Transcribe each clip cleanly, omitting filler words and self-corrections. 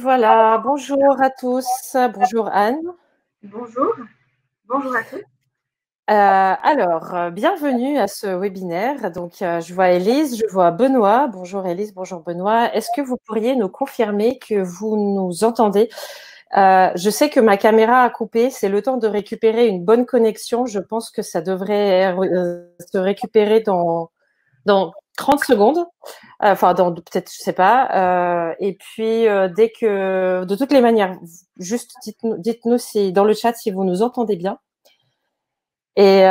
voilà, bonjour à tous, bonjour Anne. Bonjour, bonjour à tous. Bienvenue à ce webinaire. Donc, je vois Élise, je vois Benoît. Bonjour Élise, bonjour Benoît. Est-ce que vous pourriez nous confirmer que vous nous entendez? Je sais que ma caméra a coupé, c'est le temps de récupérer une bonne connexion. Je pense que ça devrait se récupérer dans 30 secondes. Enfin, dans peut-être, je sais pas. Et puis, dès que, de toutes les manières, juste dites-nous si dans le chat si vous nous entendez bien. Et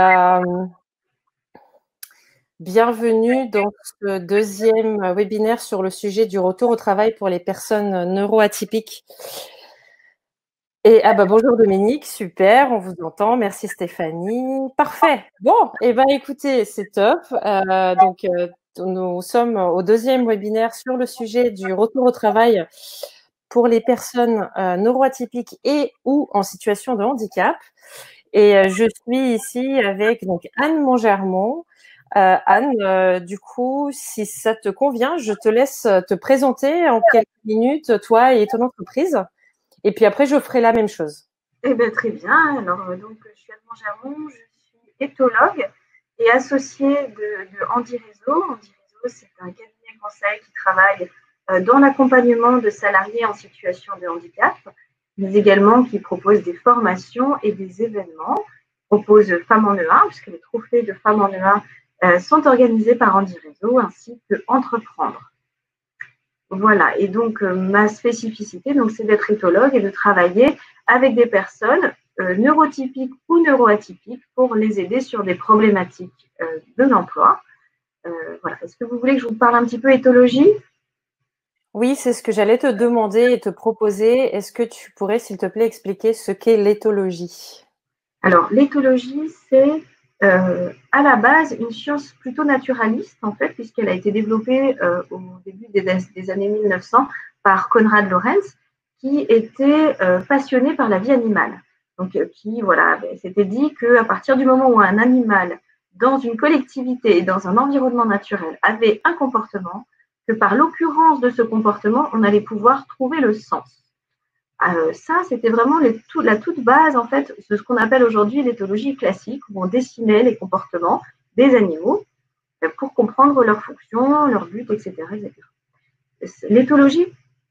bienvenue dans ce deuxième webinaire sur le sujet du retour au travail pour les personnes neuroatypiques. Et bonjour Dominique, super, on vous entend. Merci Stéphanie, parfait. Bon, écoutez, c'est top. Nous sommes au deuxième webinaire sur le sujet du retour au travail pour les personnes neuroatypiques et ou en situation de handicap. Et je suis ici avec donc Anne Mongermont. Anne, du coup, si ça te convient, je te laisse te présenter en quelques minutes, toi et ton entreprise. Et puis après, je ferai la même chose. Eh bien, très bien. Alors, donc, je suis Anne Germont, je suis éthologue et associée de Handi Réseau. Handi Réseau, c'est un cabinet conseil qui travaille dans l'accompagnement de salariés en situation de handicap, mais également qui propose des formations et des événements. Propose Femmes en E1, puisque les trophées de Femmes en E1 sont organisés par Handi Réseau, ainsi que Entreprendre. Voilà, et donc ma spécificité, donc, c'est d'être éthologue et de travailler avec des personnes neurotypiques ou neuroatypiques pour les aider sur des problématiques de l'emploi. Voilà. Est-ce que vous voulez que je vous parle un petit peu éthologie? Oui, c'est ce que j'allais te demander et te proposer. Est-ce que tu pourrais, s'il te plaît, expliquer ce qu'est l'éthologie? Alors, l'éthologie, c'est à la base une science plutôt naturaliste, en fait, puisqu'elle a été développée au début des années 1900 par Konrad Lorenz, qui était passionné par la vie animale. Donc, qui, voilà, s'était dit qu'à partir du moment où un animal, dans une collectivité et dans un environnement naturel, avait un comportement, que par l'occurrence de ce comportement, on allait pouvoir trouver le sens. Ça, c'était vraiment la toute base, en fait, de ce qu'on appelle aujourd'hui l'éthologie classique, où on dessinait les comportements des animaux pour comprendre leurs fonctions, leurs buts, etc., etc. L'éthologie,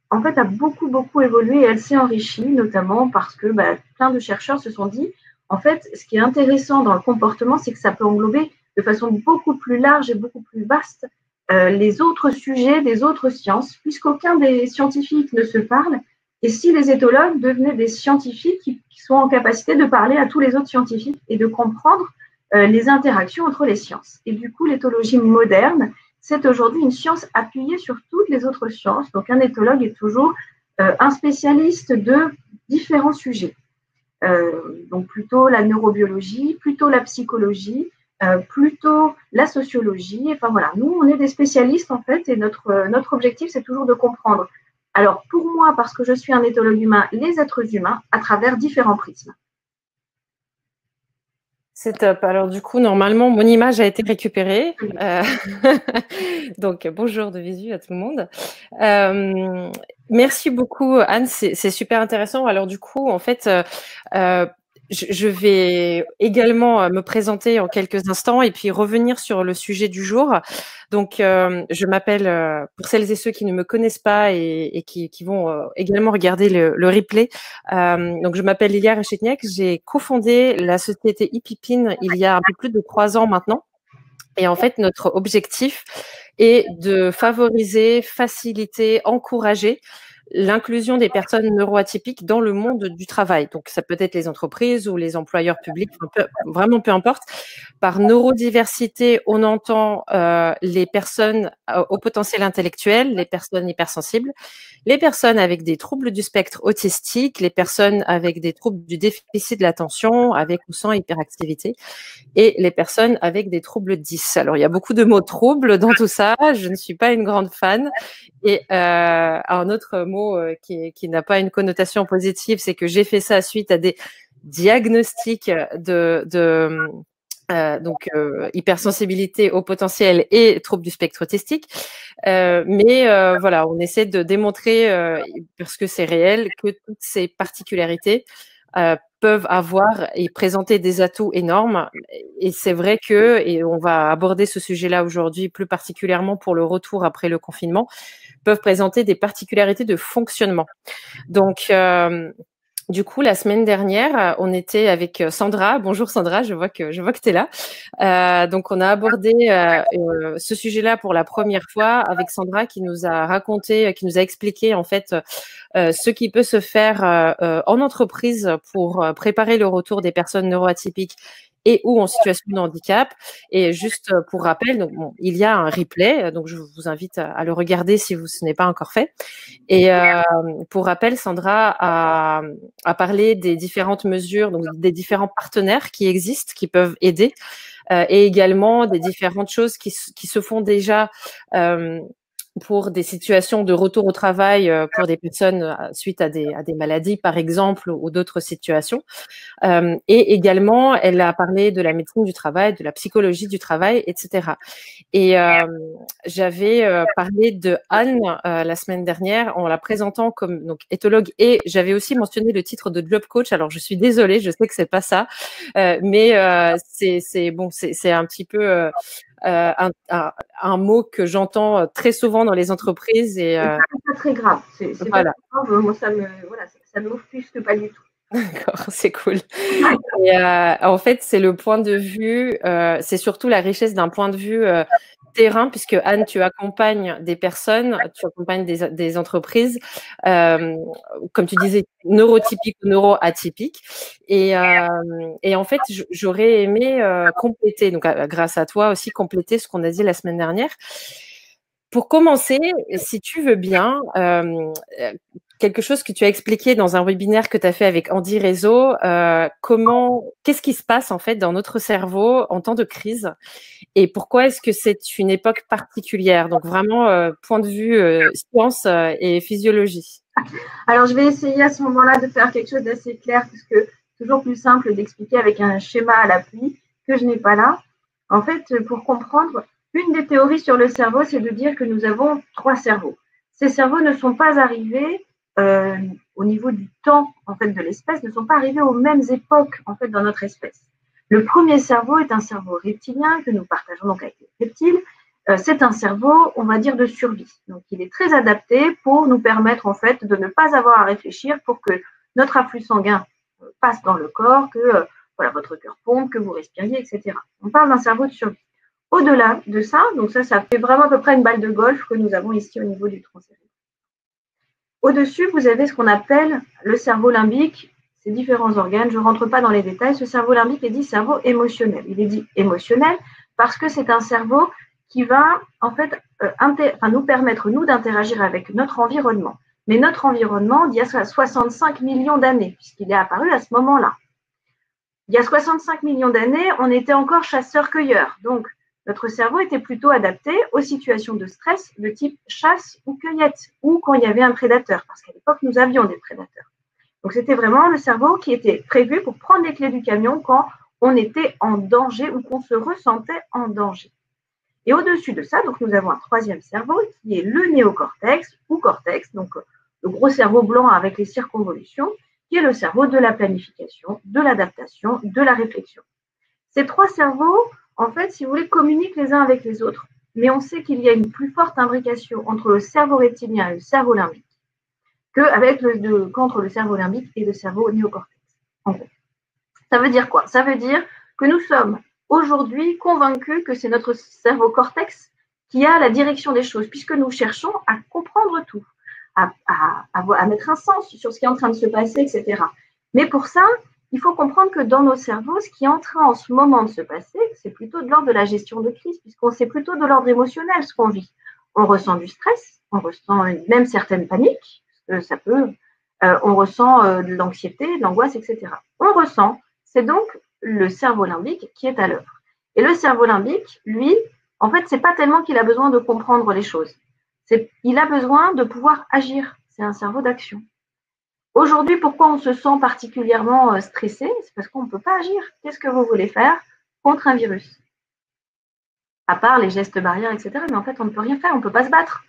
en fait, a beaucoup, beaucoup évolué et elle s'est enrichie, notamment parce que plein de chercheurs se sont dit, en fait, ce qui est intéressant dans le comportement, c'est que ça peut englober de façon beaucoup plus large et beaucoup plus vaste les autres sujets des autres sciences, puisqu'aucun des scientifiques ne se parle. Et si les éthologues devenaient des scientifiques qui sont en capacité de parler à tous les autres scientifiques et de comprendre les interactions entre les sciences. Et du coup, l'éthologie moderne, c'est aujourd'hui une science appuyée sur toutes les autres sciences. Donc, un éthologue est toujours un spécialiste de différents sujets. Donc, plutôt la neurobiologie, plutôt la psychologie, plutôt la sociologie. Enfin, voilà, nous, on est des spécialistes, en fait, et notre objectif, c'est toujours de comprendre. Alors, pour moi, parce que je suis un éthologue humain, les êtres humains à travers différents prismes. C'est top. Alors du coup, normalement, mon image a été récupérée. Donc, bonjour de visu à tout le monde. Merci beaucoup, Anne. C'est super intéressant. Alors du coup, en fait, je vais également me présenter en quelques instants et puis revenir sur le sujet du jour. Donc, je m'appelle, pour celles et ceux qui ne me connaissent pas et qui vont également regarder le replay, donc je m'appelle Lilia Rechetniak, j'ai cofondé la société Ipipine il y a un peu plus de 3 ans maintenant. Et en fait, notre objectif est de favoriser, faciliter, encourager l'inclusion des personnes neuroatypiques dans le monde du travail. Donc, ça peut être les entreprises ou les employeurs publics, vraiment peu importe. Par neurodiversité, on entend les personnes au potentiel intellectuel, les personnes hypersensibles, les personnes avec des troubles du spectre autistique, les personnes avec des troubles du déficit de l'attention, avec ou sans hyperactivité, et les personnes avec des troubles 10. Alors, il y a beaucoup de mots troubles dans tout ça. Je ne suis pas une grande fan. Et un autre mot qui n'a pas une connotation positive, c'est que j'ai fait ça suite à des diagnostics donc hypersensibilité au potentiel et troubles du spectre autistique. Mais voilà, on essaie de démontrer, parce que c'est réel, que toutes ces particularités peuvent avoir et présenter des atouts énormes. Et c'est vrai que, et on va aborder ce sujet-là aujourd'hui plus particulièrement pour le retour après le confinement, peuvent présenter des particularités de fonctionnement. Donc, du coup, la semaine dernière, on était avec Sandra. Bonjour Sandra, je vois que tu es là. Donc, on a abordé ce sujet-là pour la première fois avec Sandra qui nous a raconté, qui nous a expliqué en fait ce qui peut se faire en entreprise pour préparer le retour des personnes neuroatypiques et ou en situation de handicap. Et juste pour rappel, donc, bon, il y a un replay, donc je vous invite à le regarder si ce n'est pas encore fait. Et pour rappel, Sandra a parlé des différentes mesures, donc des différents partenaires qui existent, qui peuvent aider, et également des différentes choses qui se font déjà pour des situations de retour au travail pour des personnes suite à des maladies, par exemple, ou d'autres situations. Et également, elle a parlé de la médecine du travail, de la psychologie du travail, etc. Et j'avais parlé de Anne la semaine dernière en la présentant comme donc éthologue, et j'avais aussi mentionné le titre de job coach. Alors je suis désolée, je sais que c'est pas ça, mais c'est bon, c'est un petit peu un mot que j'entends très souvent dans les entreprises et c'est pas très grave. C'est voilà. pas grave. Moi, ça me m'offusque pas du tout. D'accord, c'est cool. Et en fait, c'est le point de vue, c'est surtout la richesse d'un point de vue terrain, puisque Anne, tu accompagnes des personnes, tu accompagnes des entreprises, comme tu disais, neurotypiques ou neuroatypiques. Et en fait, j'aurais aimé compléter, donc grâce à toi aussi, compléter ce qu'on a dit la semaine dernière. Pour commencer, si tu veux bien, quelque chose que tu as expliqué dans un webinaire que tu as fait avec Andy Réseau, qu'est-ce qui se passe en fait dans notre cerveau en temps de crise et pourquoi est-ce que c'est une époque particulière? Donc vraiment, point de vue science et physiologie. Alors, je vais essayer à ce moment-là de faire quelque chose d'assez clair, puisque c'est toujours plus simple d'expliquer avec un schéma à l'appui que je n'ai pas là. En fait, pour comprendre, une des théories sur le cerveau, c'est de dire que nous avons 3 cerveaux. Ces cerveaux ne sont pas arrivés au niveau du temps en fait de l'espèce, ne sont pas arrivés aux mêmes époques en fait dans notre espèce. Le premier cerveau est un cerveau reptilien que nous partageons donc avec les reptiles. C'est un cerveau, on va dire, de survie. Donc, il est très adapté pour nous permettre, en fait, de ne pas avoir à réfléchir pour que notre afflux sanguin passe dans le corps, que voilà, votre cœur pompe, que vous respiriez, etc. On parle d'un cerveau de survie. Au-delà de ça, donc ça fait vraiment à peu près une balle de golf que nous avons ici au niveau du tronc cérébral. Au-dessus, vous avez ce qu'on appelle le cerveau limbique, ces différents organes. Je ne rentre pas dans les détails. Ce cerveau limbique est dit cerveau émotionnel. Il est dit émotionnel parce que c'est un cerveau qui va en fait nous permettre, nous, d'interagir avec notre environnement. Mais notre environnement, il y a 65 millions d'années, puisqu'il est apparu à ce moment-là. Il y a 65 millions d'années, on était encore chasseurs-cueilleurs. Donc, notre cerveau était plutôt adapté aux situations de stress de type chasse ou cueillette, ou quand il y avait un prédateur, parce qu'à l'époque, nous avions des prédateurs. Donc, c'était vraiment le cerveau qui était prévu pour prendre les clés du camion quand on était en danger ou qu'on se ressentait en danger. Et au-dessus de ça, donc, nous avons un troisième cerveau qui est le néocortex ou cortex, donc le gros cerveau blanc avec les circonvolutions, qui est le cerveau de la planification, de l'adaptation, de la réflexion. Ces 3 cerveaux, en fait, si vous voulez, communiquent les uns avec les autres. Mais on sait qu'il y a une plus forte imbrication entre le cerveau reptilien et le cerveau limbique qu'entre le cerveau limbique et le cerveau néocortex. En gros. Ça veut dire quoi? Ça veut dire que nous sommes aujourd'hui convaincus que c'est notre cerveau cortex qui a la direction des choses, puisque nous cherchons à comprendre tout, à mettre un sens sur ce qui est en train de se passer, etc. Mais pour ça, il faut comprendre que dans nos cerveaux, ce qui est en train en ce moment de se passer, c'est plutôt de l'ordre de la gestion de crise, puisqu'on sait plutôt de l'ordre émotionnel ce qu'on vit. On ressent du stress, on ressent même certaines paniques, ça peut, on ressent de l'anxiété, de l'angoisse, etc. On ressent, c'est donc le cerveau limbique qui est à l'œuvre. Et le cerveau limbique, lui, en fait, c'est pas tellement qu'il a besoin de comprendre les choses. Il a besoin de pouvoir agir. C'est un cerveau d'action. Aujourd'hui, pourquoi on se sent particulièrement stressé? C'est parce qu'on ne peut pas agir. Qu'est-ce que vous voulez faire? contre un virus. À part les gestes barrières, etc. Mais en fait, on ne peut rien faire, on ne peut pas se battre.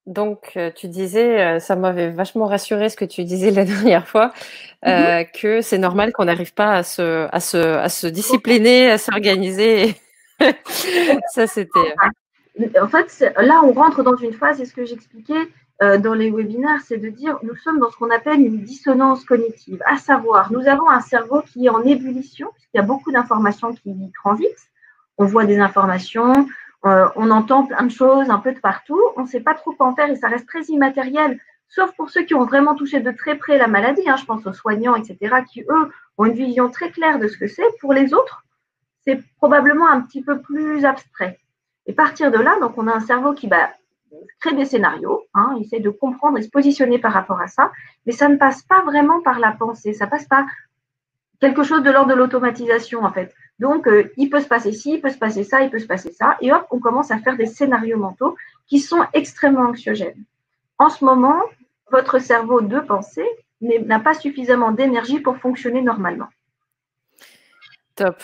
Donc, tu disais, ça m'avait vachement rassuré ce que tu disais la dernière fois, que c'est normal qu'on n'arrive pas à se discipliner, à s'organiser. Ça, c'était. En fait, là, on rentre dans une phase, et ce que j'expliquais dans les webinaires, c'est de dire nous sommes dans ce qu'on appelle une dissonance cognitive, à savoir, nous avons un cerveau qui est en ébullition, puisqu'il y a beaucoup d'informations qui y transitent. On voit des informations, on entend plein de choses un peu de partout, on ne sait pas trop quoi en faire et ça reste très immatériel, sauf pour ceux qui ont vraiment touché de très près la maladie, hein, je pense aux soignants, etc., qui, eux, ont une vision très claire de ce que c'est. Pour les autres, c'est probablement un petit peu plus abstrait. Et partir de là, donc on a un cerveau qui crée des scénarios, hein, essaie de comprendre et se positionner par rapport à ça, mais ça ne passe pas vraiment par la pensée, ça passe par quelque chose de l'ordre de l'automatisation en fait. Donc, il peut se passer ci, il peut se passer ça, il peut se passer ça, et hop, on commence à faire des scénarios mentaux qui sont extrêmement anxiogènes. En ce moment, votre cerveau de pensée n'a pas suffisamment d'énergie pour fonctionner normalement. Top.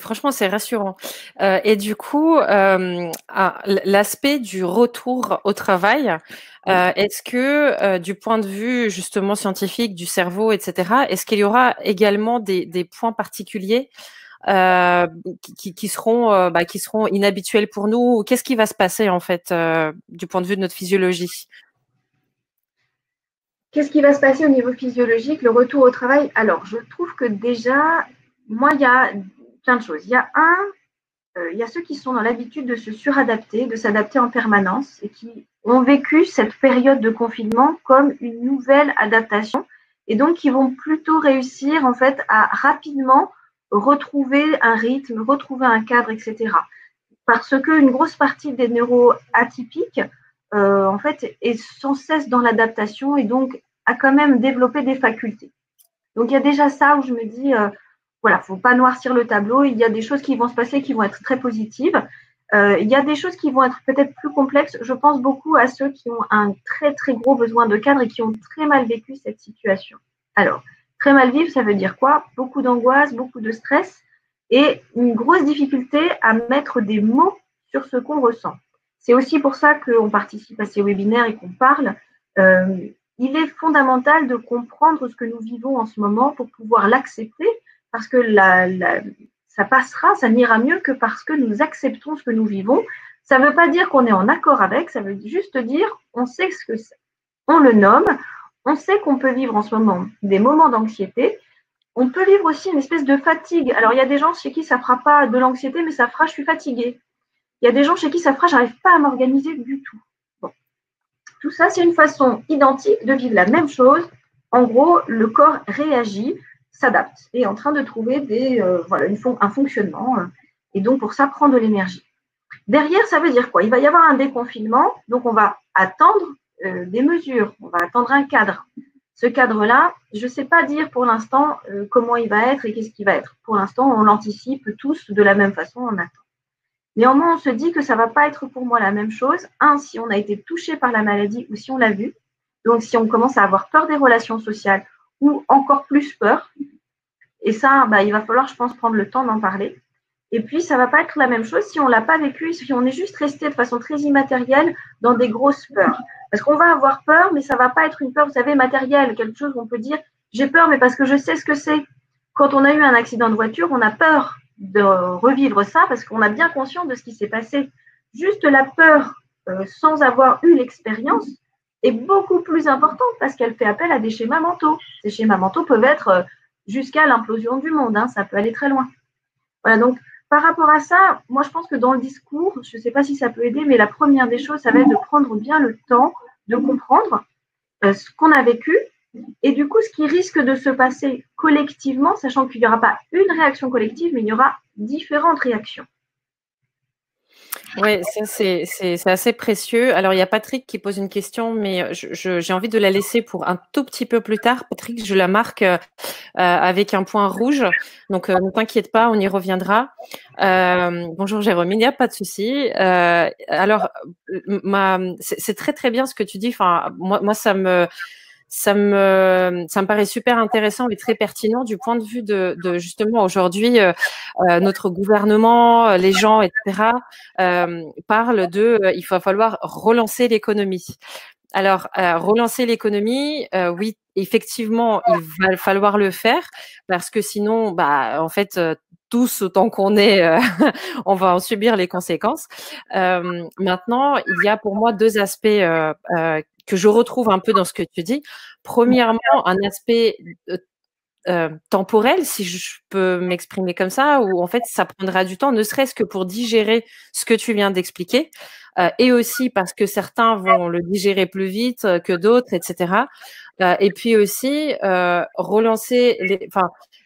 Franchement, c'est rassurant. Et du coup, l'aspect du retour au travail, est-ce que, du point de vue justement scientifique du cerveau, etc., est-ce qu'il y aura également des points particuliers qui seront inhabituels pour nous? Qu'est-ce qui va se passer en fait du point de vue de notre physiologie? Qu'est-ce qui va se passer au niveau physiologique, le retour au travail? Alors, je trouve que déjà, moi, il y a plein de choses. Il y a ceux qui sont dans l'habitude de se suradapter, de s'adapter en permanence et qui ont vécu cette période de confinement comme une nouvelle adaptation et donc qui vont plutôt réussir en fait à rapidement retrouver un rythme, retrouver un cadre, etc. Parce qu'une grosse partie des neuroatypiques en fait est sans cesse dans l'adaptation et donc a quand même développé des facultés. Donc il y a déjà ça où je me dis voilà, faut pas noircir le tableau. Il y a des choses qui vont se passer qui vont être très positives. Il y a des choses qui vont être peut-être plus complexes. Je pense beaucoup à ceux qui ont un très très gros besoin de cadre et qui ont très mal vécu cette situation. Alors, très mal vivre, ça veut dire quoi? Beaucoup d'angoisse, beaucoup de stress et une grosse difficulté à mettre des mots sur ce qu'on ressent. C'est aussi pour ça qu'on participe à ces webinaires et qu'on parle. Il est fondamental de comprendre ce que nous vivons en ce moment pour pouvoir l'accepter, parce que ça passera, ça n'ira mieux que parce que nous acceptons ce que nous vivons. Ça ne veut pas dire qu'on est en accord avec, ça veut juste dire on sait ce que c'est. On le nomme, on sait qu'on peut vivre en ce moment des moments d'anxiété. On peut vivre aussi une espèce de fatigue. Alors, il y a des gens chez qui ça ne fera pas de l'anxiété, mais ça fera je suis fatiguée. Il y a des gens chez qui ça fera j'arrive pas à m'organiser du tout. Bon. Tout ça, c'est une façon identique de vivre la même chose. En gros, le corps réagit, s'adapte et est en train de trouver un fonctionnement. Et donc, pour ça, prend de l'énergie. Derrière, ça veut dire quoi? Il va y avoir un déconfinement, donc on va attendre des mesures, on va attendre un cadre. Ce cadre-là, je ne sais pas dire pour l'instant comment il va être et qu'est-ce qu'il va être. Pour l'instant, on l'anticipe tous de la même façon, on attend. Néanmoins, on se dit que ça ne va pas être pour moi la même chose. Si on a été touché par la maladie ou si on l'a vu. Donc, si on commence à avoir peur des relations sociales ou encore plus peur. Et ça, il va falloir, je pense, prendre le temps d'en parler. Et puis, ça ne va pas être la même chose si on ne l'a pas vécu, si on est juste resté de façon très immatérielle dans des grosses peurs. Parce qu'on va avoir peur, mais ça ne va pas être une peur, vous savez, matérielle, quelque chose où on peut dire j'ai peur, mais parce que je sais ce que c'est. Quand on a eu un accident de voiture, on a peur de revivre ça parce qu'on a bien conscience de ce qui s'est passé. Juste la peur sans avoir eu l'expérience est beaucoup plus importante parce qu'elle fait appel à des schémas mentaux. Ces schémas mentaux peuvent être jusqu'à l'implosion du monde, hein, ça peut aller très loin. Voilà, donc par rapport à ça, moi je pense que dans le discours, je ne sais pas si ça peut aider, mais la première des choses, ça va être de prendre bien le temps de comprendre ce qu'on a vécu et du coup ce qui risque de se passer collectivement, sachant qu'il n'y aura pas une réaction collective, mais il y aura différentes réactions. Oui, ça c'est assez précieux. Alors il y a Patrick qui pose une question, mais j'ai envie de la laisser pour un tout petit peu plus tard. Patrick, je la marque avec un point rouge. Donc ne t'inquiète pas, on y reviendra. Bonjour Jérôme, il n'y a pas de souci. Alors c'est très très bien ce que tu dis. Enfin moi ça me ça me paraît super intéressant et très pertinent du point de vue de justement aujourd'hui, notre gouvernement, les gens, etc., parlent de il va falloir relancer l'économie. Alors, relancer l'économie, oui, effectivement, il va falloir le faire parce que sinon, bah, en fait, tous autant qu'on est, on va en subir les conséquences. Maintenant, il y a pour moi 2 aspects, que je retrouve un peu dans ce que tu dis. Premièrement, un aspect, temporel, si je peux m'exprimer comme ça, où en fait, ça prendra du temps, ne serait-ce que pour digérer ce que tu viens d'expliquer, et aussi parce que certains vont le digérer plus vite que d'autres, etc. Et puis aussi relancer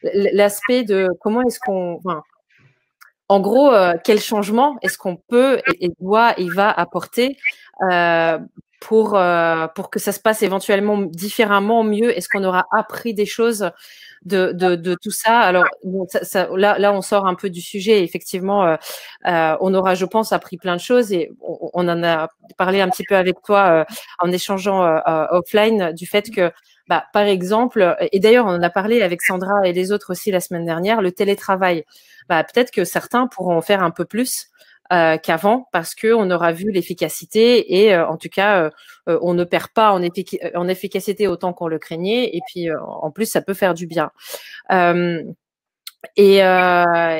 l'aspect de comment est-ce qu'on, enfin, en gros, quel changement est-ce qu'on peut et doit et va apporter euh, pour que ça se passe éventuellement différemment, mieux? Est-ce qu'on aura appris des choses de tout ça? Alors, bon, là, on sort un peu du sujet. Effectivement, on aura, je pense, appris plein de choses et on en a parlé un petit peu avec toi en échangeant offline du fait que, bah, par exemple, et d'ailleurs, on en a parlé avec Sandra et les autres aussi la semaine dernière, le télétravail. Bah, peut-être que certains pourront en faire un peu plus qu'avant parce qu'on aura vu l'efficacité et en tout cas, on ne perd pas en efficacité autant qu'on le craignait et puis en plus, ça peut faire du bien. Euh,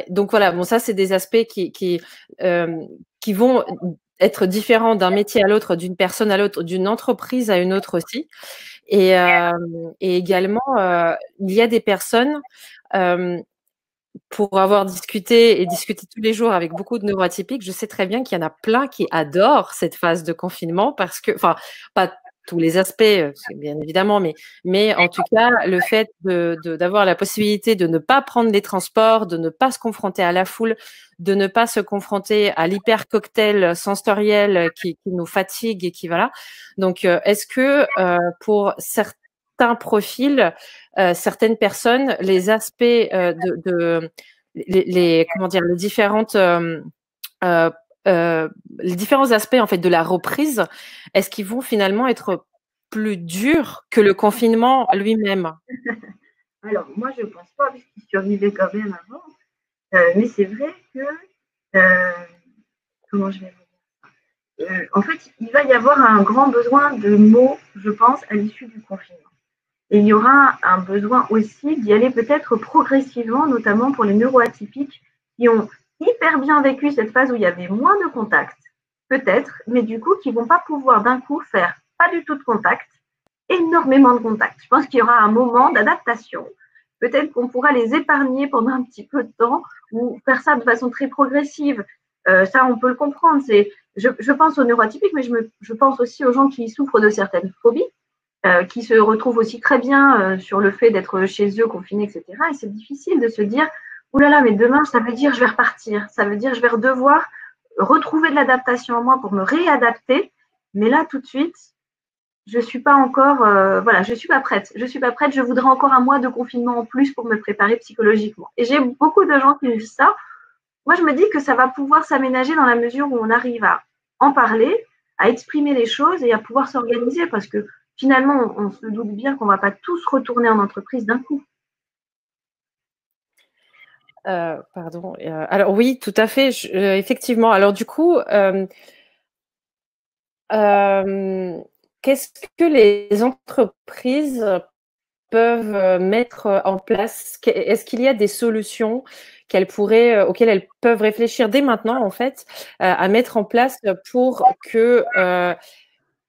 donc voilà, bon, ça, c'est des aspects qui vont être différents d'un métier à l'autre, d'une personne à l'autre, d'une entreprise à une autre aussi. Et également, il y a des personnes euh, pour avoir discuté et discuté tous les jours avec beaucoup de neuroatypiques, je sais très bien qu'il y en a plein qui adorent cette phase de confinement parce que, enfin, pas tous les aspects, bien évidemment, mais en tout cas, le fait d'avoir la possibilité de ne pas prendre les transports, de ne pas se confronter à la foule, de ne pas se confronter à l'hyper cocktail sensoriel qui nous fatigue et qui voilà. Donc, est-ce que pour certains profils, certaines personnes, les aspects comment dire, euh, les différents aspects en fait de la reprise, est-ce qu'ils vont finalement être plus durs que le confinement lui-même? Alors, moi, je ne pense pas, puisqu'ils survivaient quand même avant. Mais c'est vrai que, comment je vais vous dire, en fait, il va y avoir un grand besoin de mots, je pense, à l'issue du confinement. Et il y aura un besoin aussi d'y aller peut-être progressivement, notamment pour les neuroatypiques qui ont hyper bien vécu cette phase où il y avait moins de contact, peut-être, mais du coup, qui ne vont pas pouvoir d'un coup faire pas du tout de contact, énormément de contact. Je pense qu'il y aura un moment d'adaptation. Peut-être qu'on pourra les épargner pendant un petit peu de temps ou faire ça de façon très progressive. Ça, on peut le comprendre. Je pense aux neuroatypiques, mais je pense aussi aux gens qui souffrent de certaines phobies, qui se retrouvent aussi très bien sur le fait d'être chez eux, confinés, etc. Et c'est difficile de se dire, oh là là, mais demain, ça veut dire je vais repartir. Ça veut dire je vais devoir retrouver de l'adaptation en moi pour me réadapter. Mais là, tout de suite, je suis pas encore, voilà, je suis pas prête. Je suis pas prête. Je voudrais encore un mois de confinement en plus pour me préparer psychologiquement. Et j'ai beaucoup de gens qui me disent ça. Moi, je me dis que ça va pouvoir s'aménager dans la mesure où on arrive à en parler, à exprimer les choses et à pouvoir s'organiser parce que finalement, on se doute bien qu'on ne va pas tous retourner en entreprise d'un coup. Pardon. Alors oui, tout à fait. Effectivement. Alors du coup, qu'est-ce que les entreprises peuvent mettre en place? Est-ce qu'il y a des solutions auxquelles elles peuvent réfléchir dès maintenant, en fait, à mettre en place pour que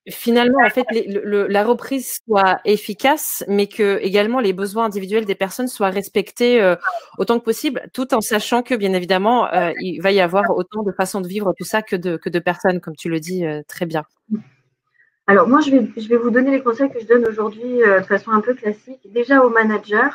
finalement, en fait, la reprise soit efficace, mais que également les besoins individuels des personnes soient respectés autant que possible, tout en sachant que, bien évidemment, il va y avoir autant de façons de vivre tout ça que de personnes, comme tu le dis très bien. Alors moi, je vais vous donner les conseils que je donne aujourd'hui de façon un peu classique. Déjà aux managers,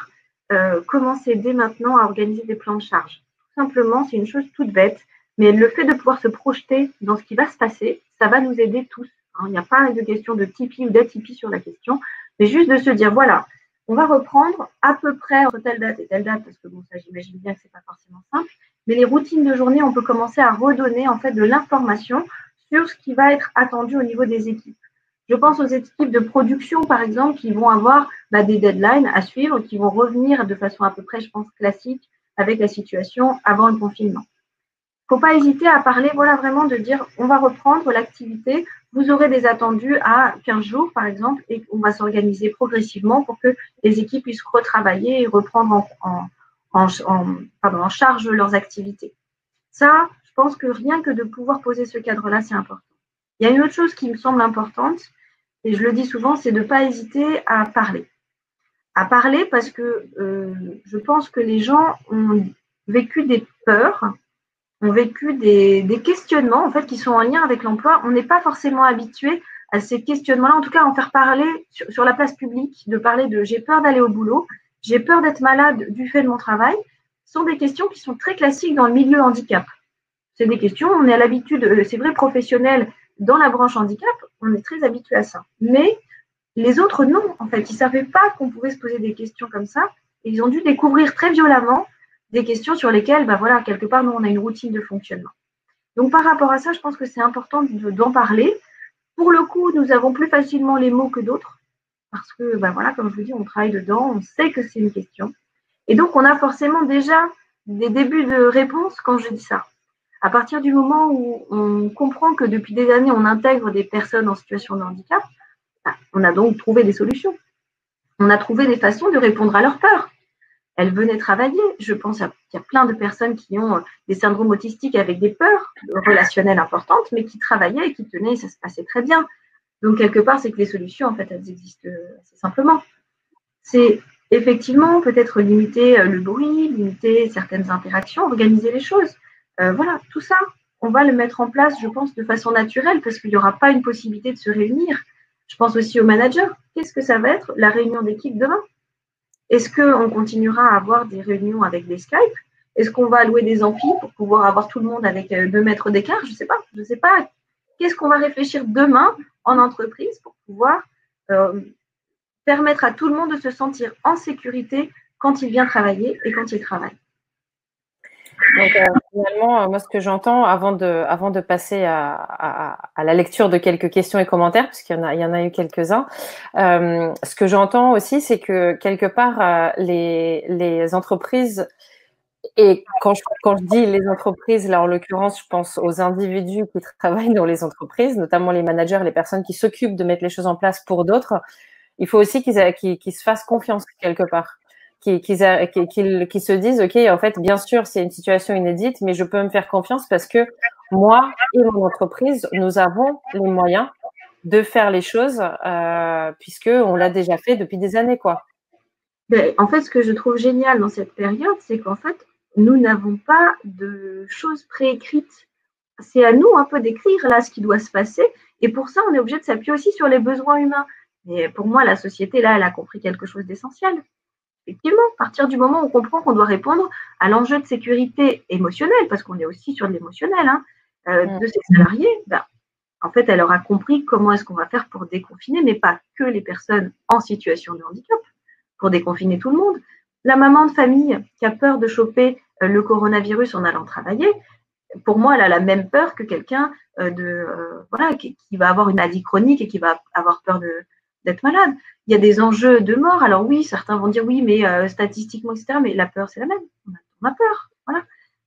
commencez dès maintenant à organiser des plans de charge. Tout simplement, c'est une chose toute bête, mais le fait de pouvoir se projeter dans ce qui va se passer, ça va nous aider tous. Il n'y a pas de question de Tipeee ou d'Atipeee sur la question, mais juste de se dire, voilà, on va reprendre à peu près entre telle date et telle date, parce que bon, ça j'imagine bien que ce n'est pas forcément simple, mais les routines de journée, on peut commencer à redonner en fait de l'information sur ce qui va être attendu au niveau des équipes. Je pense aux équipes de production, par exemple, qui vont avoir des deadlines à suivre, qui vont revenir de façon à peu près, je pense, classique avec la situation avant le confinement. Il ne faut pas hésiter à parler, voilà, vraiment de dire on va reprendre l'activité, vous aurez des attendus à 15 jours, par exemple, et on va s'organiser progressivement pour que les équipes puissent retravailler et reprendre en charge leurs activités. Ça, je pense que rien que de pouvoir poser ce cadre-là, c'est important. Il y a une autre chose qui me semble importante, et je le dis souvent, c'est de ne pas hésiter à parler. À parler parce que je pense que les gens ont vécu des peurs, ont vécu des questionnements en fait qui sont en lien avec l'emploi. On n'est pas forcément habitué à ces questionnements-là, en tout cas à en faire parler sur la place publique, de parler de j'ai peur d'aller au boulot, j'ai peur d'être malade du fait de mon travail, sont des questions qui sont très classiques dans le milieu handicap. C'est des questions, on est à l'habitude, c'est vrai, professionnels dans la branche handicap, on est très habitué à ça. Mais les autres, non, en fait, ils ne savaient pas qu'on pouvait se poser des questions comme ça. Et ils ont dû découvrir très violemment des questions sur lesquelles, voilà, quelque part, nous, on a une routine de fonctionnement. Donc, par rapport à ça, je pense que c'est important d'en parler. Pour le coup, nous avons plus facilement les mots que d'autres parce que, voilà, comme je vous dis, on travaille dedans, on sait que c'est une question. Et donc, on a forcément déjà des débuts de réponse quand je dis ça. À partir du moment où on comprend que depuis des années, on intègre des personnes en situation de handicap, on a donc trouvé des solutions. On a trouvé des façons de répondre à leurs peurs. Elles venaient travailler. Je pense qu'il y a plein de personnes qui ont des syndromes autistiques avec des peurs relationnelles importantes, mais qui travaillaient et qui tenaient, et ça se passait très bien. Donc, quelque part, c'est que les solutions, en fait, elles existent assez simplement. C'est effectivement peut-être limiter le bruit, limiter certaines interactions, organiser les choses. Voilà, tout ça, on va le mettre en place, je pense, de façon naturelle parce qu'il n'y aura pas une possibilité de se réunir. Je pense aussi aux managers. Qu'est-ce que ça va être la réunion d'équipe demain? Est-ce qu'on continuera à avoir des réunions avec des Skype? Est-ce qu'on va allouer des amphis pour pouvoir avoir tout le monde avec 2 mètres d'écart? Je ne sais pas. Je ne sais pas. Qu'est-ce qu'on va réfléchir demain en entreprise pour pouvoir permettre à tout le monde de se sentir en sécurité quand il vient travailler et quand il travaille? Donc, finalement, moi, ce que j'entends avant de passer à la lecture de quelques questions et commentaires, parce qu'il y en a eu quelques-uns, ce que j'entends aussi, c'est que quelque part, les entreprises, et quand je dis les entreprises, là, en l'occurrence, je pense aux individus qui travaillent dans les entreprises, notamment les managers, les personnes qui s'occupent de mettre les choses en place pour d'autres, il faut aussi qu'ils se fassent confiance quelque part. Qu'ils se disent, OK, en fait, bien sûr, c'est une situation inédite, mais je peux me faire confiance parce que moi et mon entreprise, nous avons les moyens de faire les choses puisqu'on l'a déjà fait depuis des années, quoi. En fait, ce que je trouve génial dans cette période, c'est qu'en fait, nous n'avons pas de choses préécrites. C'est à nous un peu d'écrire là ce qui doit se passer. Et pour ça, on est obligé de s'appuyer aussi sur les besoins humains. Et pour moi, la société, là, elle a compris quelque chose d'essentiel. Effectivement, à partir du moment où on comprend qu'on doit répondre à l'enjeu de sécurité émotionnelle, parce qu'on est aussi sur de l'émotionnel, de ses salariés, en fait, elle aura compris comment est-ce qu'on va faire pour déconfiner, mais pas que les personnes en situation de handicap, pour déconfiner tout le monde. La maman de famille qui a peur de choper le coronavirus en allant travailler, pour moi, elle a la même peur que quelqu'un qui va avoir une maladie chronique et qui va avoir peur d'être malade. Il y a des enjeux de mort. Alors oui, certains vont dire oui, mais statistiquement, etc. Mais la peur, c'est la même. On a peur. Voilà.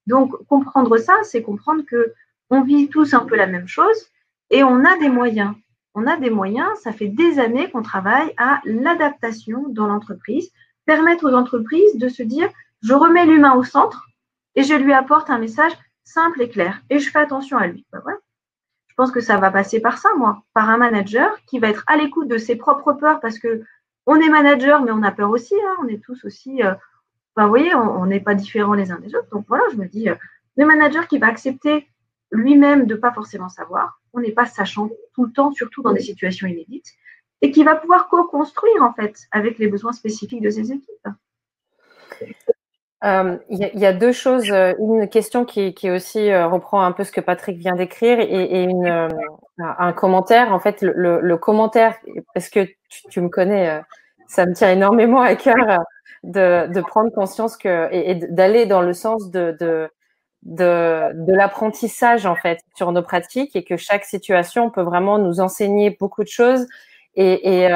Donc, comprendre ça, c'est comprendre qu'on vit tous un peu la même chose et on a des moyens. On a des moyens. Ça fait des années qu'on travaille à l'adaptation dans l'entreprise, permettre aux entreprises de se dire, je remets l'humain au centre et je lui apporte un message simple et clair. Et je fais attention à lui. Voilà. Je pense que ça va passer par ça, moi, par un manager qui va être à l'écoute de ses propres peurs parce que on est manager, mais on a peur aussi. On est tous aussi, vous voyez, on n'est pas différents les uns des autres. Donc voilà, je me dis, le manager qui va accepter lui-même de ne pas forcément savoir, on n'est pas sachant tout le temps, surtout dans des situations inédites, et qui va pouvoir co-construire en fait avec les besoins spécifiques de ses équipes. Il y a deux choses. Une question qui aussi reprend un peu ce que Patrick vient d'écrire et un commentaire. En fait, le commentaire, parce que tu me connais, ça me tient énormément à cœur de prendre conscience et d'aller dans le sens de l'apprentissage en fait sur nos pratiques et que chaque situation peut vraiment nous enseigner beaucoup de choses et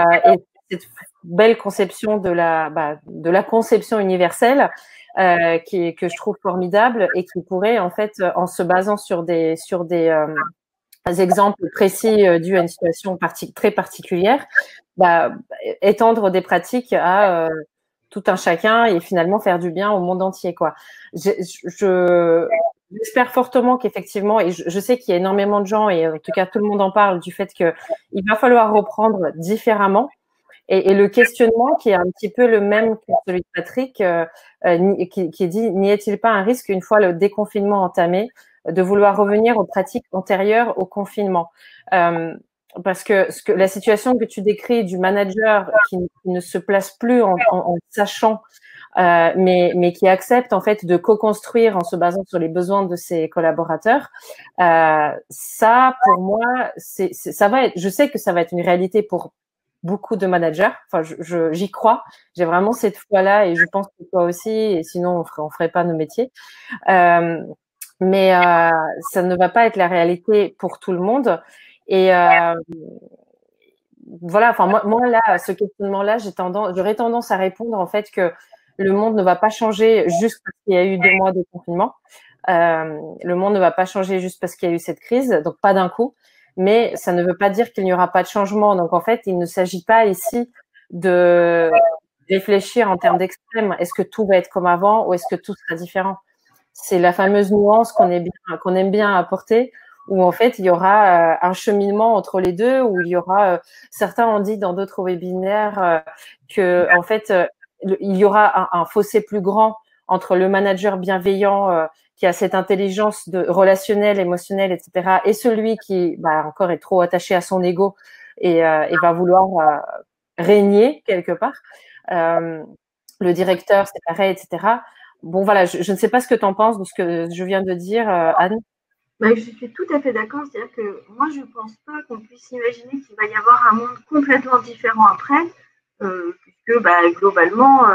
cette belle conception de la conception universelle que je trouve formidable et qui pourrait en fait en se basant sur des exemples précis dus à une situation très particulière, étendre des pratiques à tout un chacun et finalement faire du bien au monde entier, quoi. J'espère fortement qu'effectivement, et je sais qu'il y a énormément de gens, et en tout cas tout le monde en parle, du fait qu'il va falloir reprendre différemment. Et le questionnement qui est un petit peu le même que celui de Patrick, qui dit, n'y a-t-il pas un risque, une fois le déconfinement entamé, de vouloir revenir aux pratiques antérieures au confinement? Parce que la situation que tu décris du manager qui ne se place plus en sachant, mais qui accepte en fait de co-construire en se basant sur les besoins de ses collaborateurs, ça pour moi, ça va être, je sais que ça va être une réalité pour beaucoup de managers. Enfin, j'y crois. J'ai vraiment cette foi-là et je pense que toi aussi. Et sinon, on ferait pas nos métiers. Mais ça ne va pas être la réalité pour tout le monde. Et voilà. Enfin, moi là, ce questionnement-là, j'aurais tendance à répondre en fait que le monde ne va pas changer juste parce qu'il y a eu 2 mois de confinement. Le monde ne va pas changer juste parce qu'il y a eu cette crise, donc pas d'un coup. Mais ça ne veut pas dire qu'il n'y aura pas de changement. Donc, en fait, il ne s'agit pas ici de réfléchir en termes d'extrême. Est-ce que tout va être comme avant ou est-ce que tout sera différent? C'est la fameuse nuance qu'on aime bien apporter, où en fait, il y aura un cheminement entre les deux, où il y aura, certains ont dit dans d'autres webinaires que, en fait, il y aura un fossé plus grand entre le manager bienveillant qui a cette intelligence relationnelle, émotionnelle, etc., et celui qui encore est trop attaché à son ego et va vouloir régner quelque part. Le directeur, c'est pareil, etc. Bon, voilà, je ne sais pas ce que tu en penses de ce que je viens de dire, Anne. Je suis tout à fait d'accord. C'est-à-dire que moi, je ne pense pas qu'on puisse imaginer qu'il va y avoir un monde complètement différent après, puisque globalement,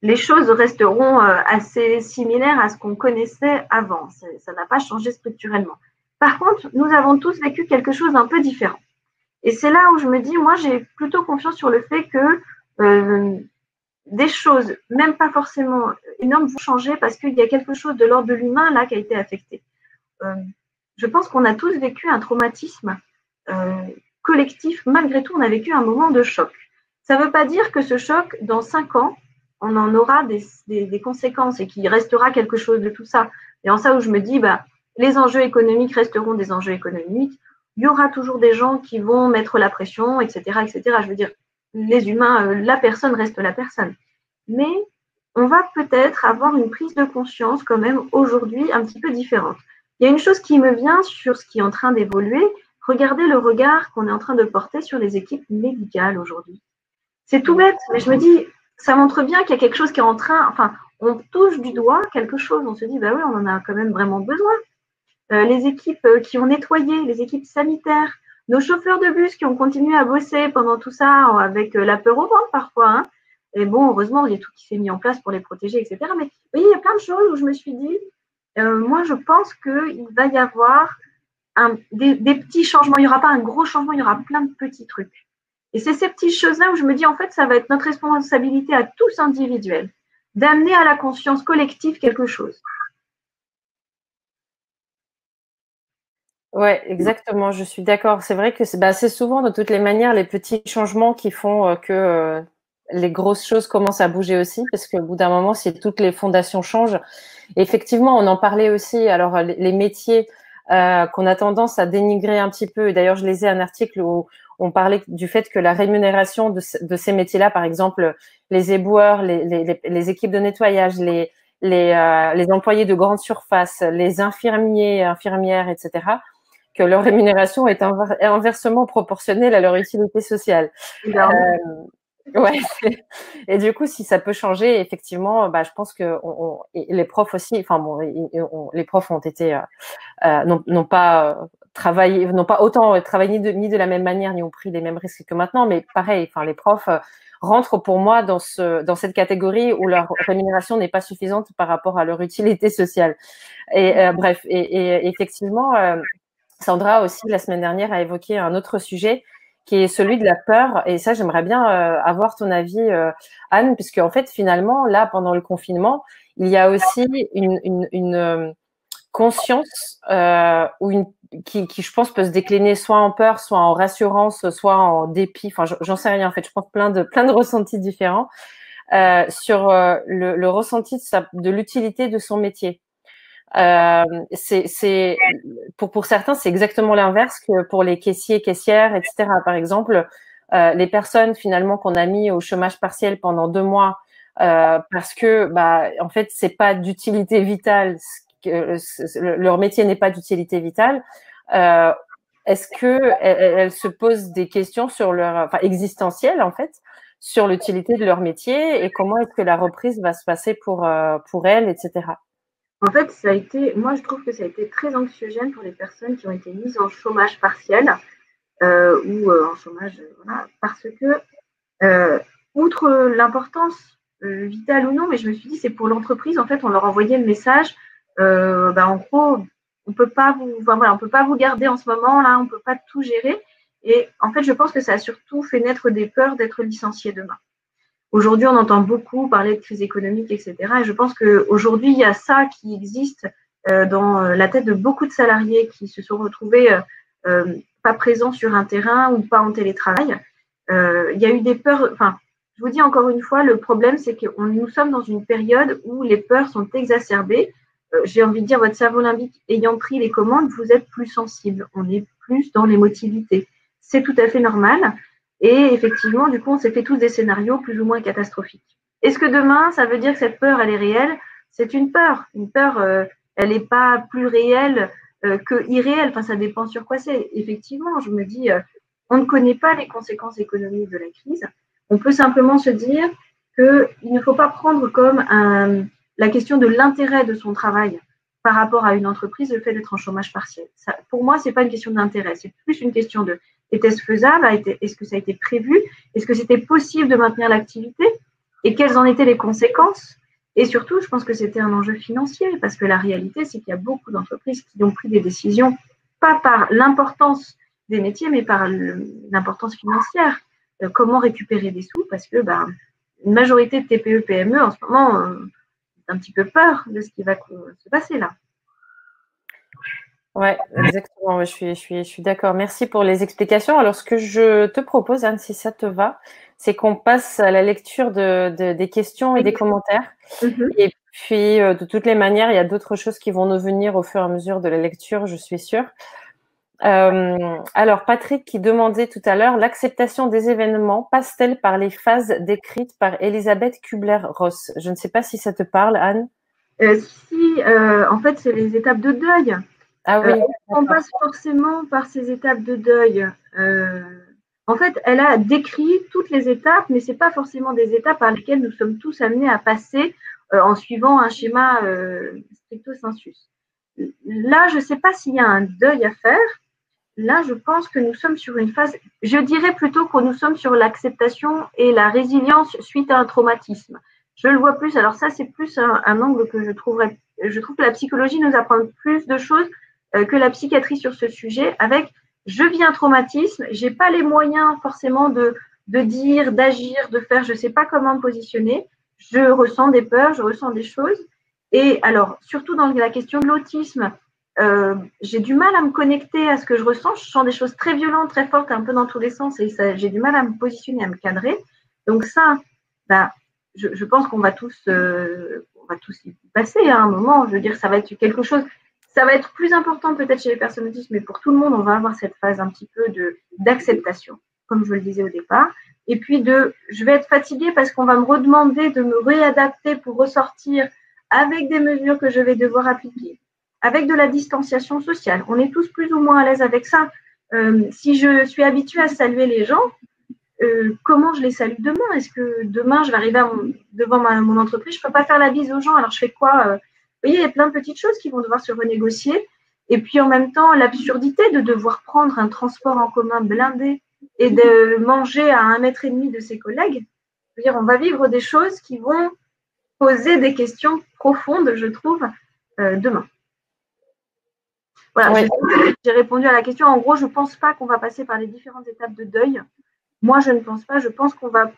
les choses resteront assez similaires à ce qu'on connaissait avant. Ça n'a pas changé structurellement. Par contre, nous avons tous vécu quelque chose d'un peu différent. Et c'est là où je me dis, moi, j'ai plutôt confiance sur le fait que des choses, même pas forcément énormes, vont changer parce qu'il y a quelque chose de l'ordre de l'humain là qui a été affecté. Je pense qu'on a tous vécu un traumatisme collectif. Malgré tout, on a vécu un moment de choc. Ça ne veut pas dire que ce choc, dans 5 ans, on en aura des conséquences et qu'il restera quelque chose de tout ça. Et en ça où je me dis, les enjeux économiques resteront des enjeux économiques. Il y aura toujours des gens qui vont mettre la pression, etc., etc. Je veux dire, les humains, la personne reste la personne. Mais on va peut-être avoir une prise de conscience quand même aujourd'hui un petit peu différente. Il y a une chose qui me vient sur ce qui est en train d'évoluer. Regardez le regard qu'on est en train de porter sur les équipes médicales aujourd'hui. C'est tout bête, mais je me dis, ça montre bien qu'il y a quelque chose qui est en train, enfin, on touche du doigt quelque chose, on se dit, oui, on en a quand même vraiment besoin. Les équipes qui ont nettoyé, les équipes sanitaires, nos chauffeurs de bus qui ont continué à bosser pendant tout ça avec la peur au ventre parfois. Hein. Et bon, heureusement, il y a tout qui s'est mis en place pour les protéger, etc. Mais vous voyez, il y a plein de choses où je me suis dit, moi, je pense qu'il va y avoir des petits changements. Il n'y aura pas un gros changement, il y aura plein de petits trucs. Et c'est ces petites choses-là où je me dis, en fait, ça va être notre responsabilité à tous individuels d'amener à la conscience collective quelque chose. Ouais, exactement. Je suis d'accord. C'est vrai que c'est souvent, de toutes les manières, les petits changements qui font que les grosses choses commencent à bouger aussi, parce qu'au bout d'un moment, si toutes les fondations changent, effectivement, on en parlait aussi. Alors, les métiers qu'on a tendance à dénigrer un petit peu. Et d'ailleurs, je lisais un article où on parlait du fait que la rémunération de ces métiers-là, par exemple, les éboueurs, les équipes de nettoyage, les employés de grande surface, les infirmiers, infirmières, etc., que leur rémunération est inversement proportionnelle à leur utilité sociale. Ouais. Et du coup, si ça peut changer, effectivement, je pense que les profs aussi, enfin bon, les profs ont été n'ont pas autant travaillé ni de la même manière, ni ont pris les mêmes risques que maintenant, mais pareil, enfin les profs rentrent pour moi dans cette catégorie où leur rémunération n'est pas suffisante par rapport à leur utilité sociale. Et bref, et effectivement, Sandra aussi la semaine dernière a évoqué un autre sujet qui est celui de la peur. Et ça, j'aimerais bien avoir ton avis, Anne, puisque en fait, finalement, là, pendant le confinement, il y a aussi une conscience qui, je pense, peut se décliner soit en peur, soit en rassurance, soit en dépit. Enfin, j'en sais rien. En fait, je pense plein de ressentis différents sur le ressenti de l'utilité de son métier. C'est pour certains, c'est exactement l'inverse que pour les caissiers, caissières, etc. Par exemple, les personnes finalement qu'on a mis au chômage partiel pendant 2 mois parce que, en fait, c'est pas d'utilité vitale, leur métier n'est pas d'utilité vitale. Est-ce que elles se posent des questions sur existentielles en fait, sur l'utilité de leur métier et comment est-ce que la reprise va se passer pour elles, etc. En fait, moi je trouve que ça a été très anxiogène pour les personnes qui ont été mises en chômage partiel ou en chômage, voilà, parce que, outre l'importance vitale ou non, mais je me suis dit, c'est pour l'entreprise, en fait, on leur envoyait le message, en gros, on peut pas vous garder en ce moment, là, on peut pas tout gérer. Et en fait, je pense que ça a surtout fait naître des peurs d'être licencié demain. Aujourd'hui, on entend beaucoup parler de crise économique, etc. Et je pense qu'aujourd'hui, il y a ça qui existe dans la tête de beaucoup de salariés qui se sont retrouvés pas présents sur un terrain ou pas en télétravail. Il y a eu des peurs. Enfin, je vous dis encore une fois, le problème, c'est que nous sommes dans une période où les peurs sont exacerbées. J'ai envie de dire, votre cerveau limbique ayant pris les commandes, vous êtes plus sensible. On est plus dans l'émotivité. C'est tout à fait normal. Et effectivement, du coup, on s'est fait tous des scénarios plus ou moins catastrophiques. Est-ce que demain, ça veut dire que cette peur, elle est réelle? C'est une peur. Une peur, elle n'est pas plus réelle que irréelle. Enfin, ça dépend sur quoi c'est. Effectivement, je me dis, on ne connaît pas les conséquences économiques de la crise. On peut simplement se dire qu'il ne faut pas prendre comme la question de l'intérêt de son travail par rapport à une entreprise, le fait d'être en chômage partiel. Ça, pour moi, ce n'est pas une question d'intérêt. C'est plus une question de était-ce faisable? Est-ce que ça a été prévu? Est-ce que c'était possible de maintenir l'activité? Et quelles en étaient les conséquences? Et surtout, je pense que c'était un enjeu financier, parce que la réalité, c'est qu'il y a beaucoup d'entreprises qui ont pris des décisions, pas par l'importance des métiers, mais par l'importance financière. Comment récupérer des sous? Parce que une majorité de TPE, PME, en ce moment, un petit peu peur de ce qui va se passer là. Ouais, exactement. Je suis d'accord. Merci pour les explications. Alors, ce que je te propose, Anne, si ça te va, c'est qu'on passe à la lecture des questions et des commentaires. Et puis, de toutes les manières, il y a d'autres choses qui vont nous venir au fur et à mesure de la lecture, je suis sûre. Alors, Patrick qui demandait tout à l'heure, l'acceptation des événements passe-t-elle par les phases décrites par Elisabeth Kubler-Ross? Je ne sais pas si ça te parle, Anne. En fait, c'est les étapes de deuil. Ah oui. On passe forcément par ces étapes de deuil. En fait, elle a décrit toutes les étapes, mais ce n'est pas forcément des étapes par lesquelles nous sommes tous amenés à passer en suivant un schéma stricto sensus. Là, je ne sais pas s'il y a un deuil à faire. Là, je pense que nous sommes sur une phase, je dirais plutôt que nous sommes sur l'acceptation et la résilience suite à un traumatisme. Je le vois plus, alors ça, c'est plus un angle que je trouve que la psychologie nous apprend plus de choses que la psychiatrie sur ce sujet, avec je vis un traumatisme, j'ai pas les moyens forcément de dire, d'agir, de faire, je sais pas comment me positionner, je ressens des peurs, je ressens des choses. Et alors, surtout dans la question de l'autisme, j'ai du mal à me connecter à ce que je ressens. Je sens des choses très violentes, très fortes, un peu dans tous les sens, et j'ai du mal à me positionner, à me cadrer. Donc ça, je pense qu'on va tous y passer à un moment. Je veux dire, ça va être quelque chose. Ça va être plus important peut-être chez les personnes autistes, mais pour tout le monde, on va avoir cette phase un petit peu d'acceptation, comme je le disais au départ. Et puis je vais être fatiguée parce qu'on va me redemander de me réadapter pour ressortir avec des mesures que je vais devoir appliquer, avec de la distanciation sociale. On est tous plus ou moins à l'aise avec ça. Si je suis habituée à saluer les gens, comment je les salue demain? Est-ce que demain, je vais arriver devant mon entreprise, je ne peux pas faire la bise aux gens, alors je fais quoi? Vous voyez, il y a plein de petites choses qui vont devoir se renégocier. Et puis en même temps, l'absurdité de devoir prendre un transport en commun blindé et de manger à 1,5 mètre de ses collègues, Je veux dire, on va vivre des choses qui vont poser des questions profondes, je trouve, demain. Voilà, j'ai répondu à la question. En gros, je ne pense pas qu'on va passer par les différentes étapes de deuil. Moi, je ne pense pas. Je pense qu'on va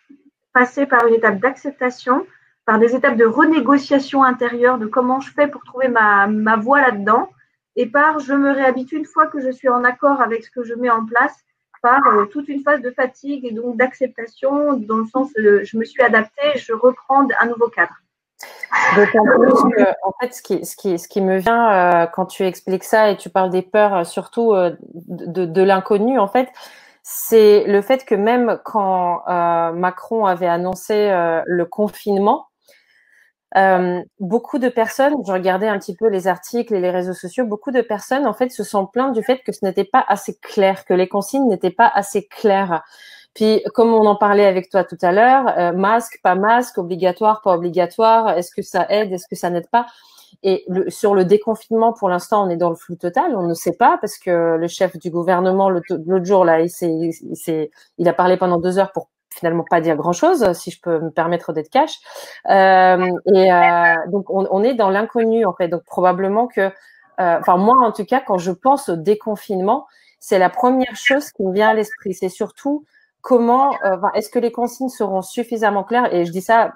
passer par une étape d'acceptation, par des étapes de renégociation intérieure de comment je fais pour trouver ma voie là-dedans, et par je me réhabitue une fois que je suis en accord avec ce que je mets en place, par toute une phase de fatigue et donc d'acceptation, dans le sens je me suis adaptée, je reprends un nouveau cadre. D'autant plus que, en fait, ce qui me vient quand tu expliques ça et tu parles des peurs, surtout de l'inconnu, en fait, c'est le fait que même quand Macron avait annoncé le confinement, beaucoup de personnes, je regardais un petit peu les articles et les réseaux sociaux, beaucoup de personnes, en fait, se sont plaintes du fait que ce n'était pas assez clair, que les consignes n'étaient pas assez claires. Puis, comme on en parlait avec toi tout à l'heure, masque, pas masque, obligatoire, pas obligatoire, est-ce que ça aide, est-ce que ça n'aide pas? Et sur le déconfinement, pour l'instant, on est dans le flou total, on ne sait pas, parce que le chef du gouvernement, l'autre jour, là, il a parlé pendant 2 heures pour finalement pas dire grand-chose, si je peux me permettre d'être cash. Donc, on est dans l'inconnu, en fait. Donc, probablement que, enfin, moi, en tout cas, quand je pense au déconfinement, c'est la première chose qui me vient à l'esprit. C'est surtout comment, est-ce que les consignes seront suffisamment claires? Et je dis ça,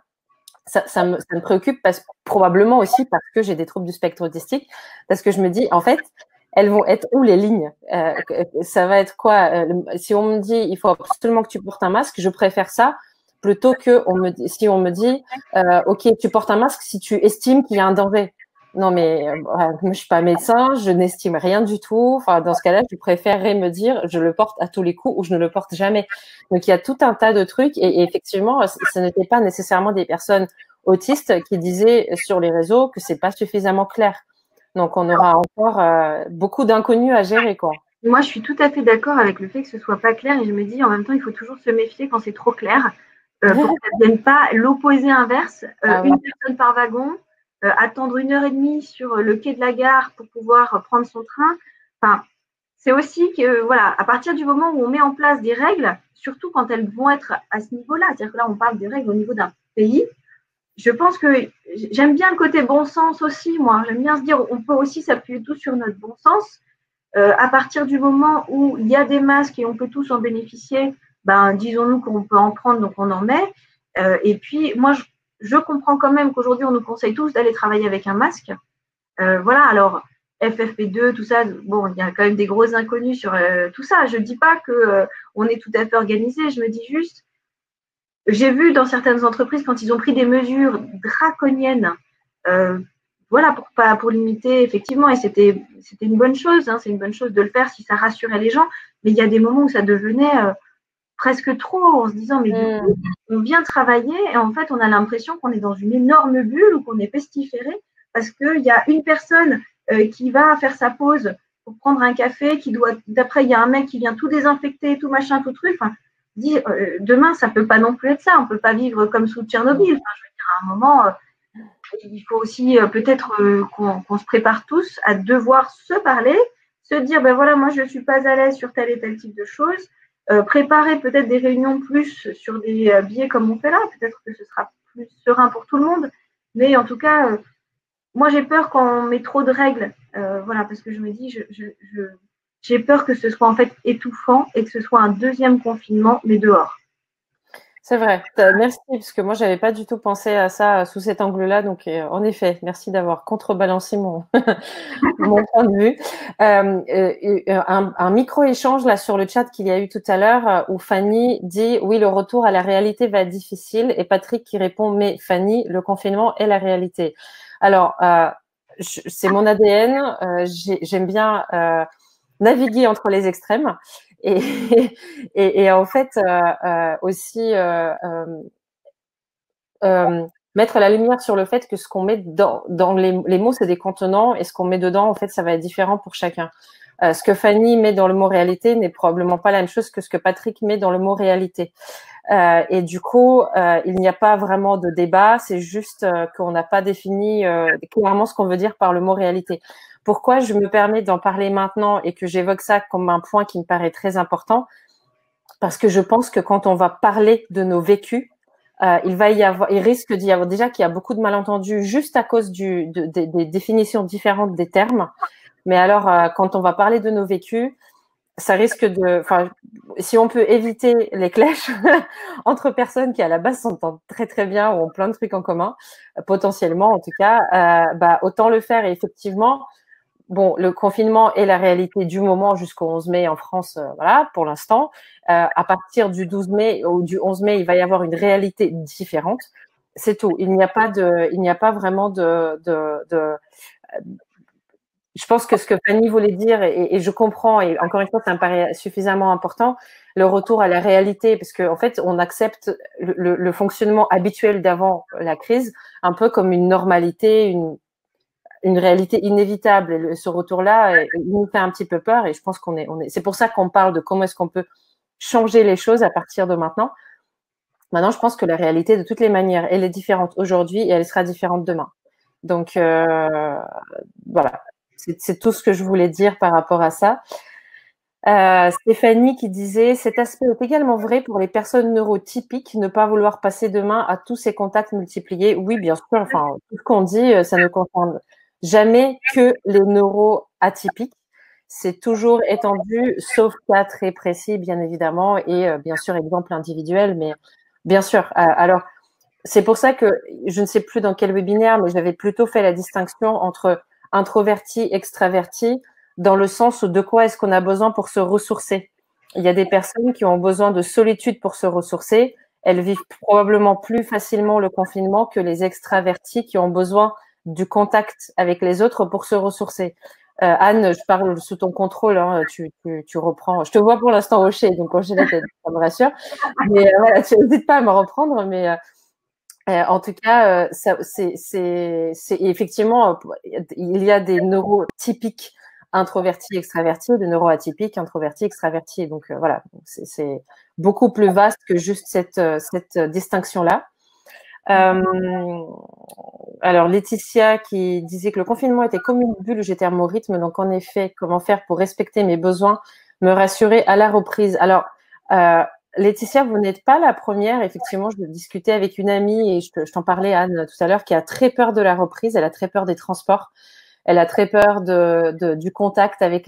ça me préoccupe probablement aussi parce que j'ai des troubles du spectre autistique, parce que je me dis, en fait, elles vont être où les lignes? Ça va être quoi? Si on me dit, il faut absolument que tu portes un masque, je préfère ça plutôt que si on me dit, OK, tu portes un masque si tu estimes qu'il y a un danger. Non, mais moi, je suis pas médecin, je n'estime rien du tout. Enfin, dans ce cas-là, je préférerais me dire, je le porte à tous les coups ou je ne le porte jamais. Donc, il y a tout un tas de trucs et effectivement, ce n'était pas nécessairement des personnes autistes qui disaient sur les réseaux que c'est pas suffisamment clair. Donc, on aura encore beaucoup d'inconnus à gérer, quoi. Moi, je suis tout à fait d'accord avec le fait que ce soit pas clair et je me dis en même temps, il faut toujours se méfier quand c'est trop clair pour que ça ne devienne pas l'opposé inverse, une personne par wagon, attendre 1h30 sur le quai de la gare pour pouvoir prendre son train. Enfin, c'est aussi que, voilà, à partir du moment où on met en place des règles, surtout quand elles vont être à ce niveau-là, c'est-à-dire que là, on parle des règles au niveau d'un pays, je pense que j'aime bien le côté bon sens aussi, moi. J'aime bien se dire, on peut aussi s'appuyer tout sur notre bon sens. À partir du moment où il y a des masques et on peut tous en bénéficier, ben, disons-nous qu'on peut en prendre, donc on en met. Et puis, moi, je comprends quand même qu'aujourd'hui, on nous conseille tous d'aller travailler avec un masque. Voilà, alors, FFP2, tout ça, bon, il y a quand même des gros inconnus sur tout ça. Je ne dis pas qu'on est tout à fait organisé, je me dis juste, j'ai vu dans certaines entreprises, quand ils ont pris des mesures draconiennes, voilà, pour limiter, effectivement, et c'était une bonne chose, hein, c'est une bonne chose de le faire si ça rassurait les gens, mais il y a des moments où ça devenait presque trop, en se disant, mais du coup, on vient travailler et en fait, on a l'impression qu'on est dans une énorme bulle ou qu'on est pestiféré parce qu'il y a une personne qui va faire sa pause pour prendre un café, d'après, il y a un mec qui vient tout désinfecter, tout machin, tout truc. Enfin, demain, ça peut pas non plus être ça. On peut pas vivre comme sous Tchernobyl. Enfin, je veux dire, à un moment, il faut aussi peut-être qu'on se prépare tous à devoir se parler, se dire, ben voilà, moi, je suis pas à l'aise sur tel et tel type de choses. Préparer peut-être des réunions plus sur des billets comme on fait là. Peut-être que ce sera plus serein pour tout le monde. Mais en tout cas, moi, j'ai peur quand on met trop de règles. Voilà, parce que je me dis, j'ai peur que ce soit en fait étouffant et que ce soit un deuxième confinement, mais dehors. C'est vrai. Merci, parce que moi, j'avais pas du tout pensé à ça sous cet angle-là. Donc, en effet, merci d'avoir contrebalancé mon point de vue. Un micro-échange là sur le chat qu'il y a eu tout à l'heure où Fanny dit oui, le retour à la réalité va être difficile, et Patrick qui répond mais Fanny, le confinement est la réalité. Alors, c'est mon ADN. J'aime bien naviguer entre les extrêmes. Et en fait, aussi mettre la lumière sur le fait que ce qu'on met dans les mots, c'est des contenants, et ce qu'on met dedans, en fait, ça va être différent pour chacun. Ce que Fanny met dans le mot réalité n'est probablement pas la même chose que ce que Patrick met dans le mot réalité. Et du coup, il n'y a pas vraiment de débat, c'est juste qu'on n'a pas défini clairement ce qu'on veut dire par le mot réalité. Pourquoi je me permets d'en parler maintenant et que j'évoque ça comme un point qui me paraît très important? Parce que je pense que quand on va parler de nos vécus, il risque d'y avoir déjà qu'il y a beaucoup de malentendus juste à cause des définitions différentes des termes. Mais alors, quand on va parler de nos vécus, ça risque enfin, si on peut éviter les clashs entre personnes qui à la base s'entendent très très bien ou ont plein de trucs en commun, potentiellement en tout cas, autant le faire. Et effectivement, bon, le confinement est la réalité du moment jusqu'au 11 mai en France, voilà, pour l'instant. À partir du 12 mai ou du 11 mai, il va y avoir une réalité différente. C'est tout. Il n'y a pas vraiment je pense que ce que Fanny voulait dire, et je comprends, et encore une fois, ça me paraît suffisamment important, le retour à la réalité, parce qu'en fait, on accepte le fonctionnement habituel d'avant la crise, un peu comme une normalité, une réalité inévitable. Et ce retour-là, il nous fait un petit peu peur, et je pense c'est pour ça qu'on parle de comment est-ce qu'on peut changer les choses à partir de maintenant. Maintenant, je pense que la réalité, de toutes les manières, elle est différente aujourd'hui et elle sera différente demain. Donc, voilà. C'est tout ce que je voulais dire par rapport à ça. Stéphanie qui disait « Cet aspect est également vrai pour les personnes neurotypiques, ne pas vouloir passer de main à tous ces contacts multipliés. » Oui, bien sûr, enfin, tout ce qu'on dit, ça ne concerne jamais que les neuroatypiques. C'est toujours étendu, sauf cas très précis, bien évidemment, et bien sûr, exemple individuel, mais bien sûr. Alors, c'est pour ça que je ne sais plus dans quel webinaire, mais j'avais plutôt fait la distinction entre introverti, extraverti, dans le sens de quoi est-ce qu'on a besoin pour se ressourcer. Il y a des personnes qui ont besoin de solitude pour se ressourcer. Elles vivent probablement plus facilement le confinement que les extravertis qui ont besoin du contact avec les autres pour se ressourcer. Anne, je parle sous ton contrôle, hein, tu reprends. Je te vois pour l'instant hocher, donc hocher la tête, ça me rassure. Mais voilà, tu n'hésites pas à me reprendre, mais en tout cas, c'est effectivement, il y a des neurotypiques introvertis, extravertis, des neuroatypiques, introvertis, extravertis. Donc voilà, c'est beaucoup plus vaste que juste cette distinction-là. Alors Laetitia qui disait que le confinement était comme une bulle, j'étais à mon rythme. Donc en effet, comment faire pour respecter mes besoins, me rassurer à la reprise. Alors Laetitia, vous n'êtes pas la première. Effectivement, je discutais avec une amie et je t'en parlais, Anne, tout à l'heure, qui a très peur de la reprise. Elle a très peur des transports. Elle a très peur du contact avec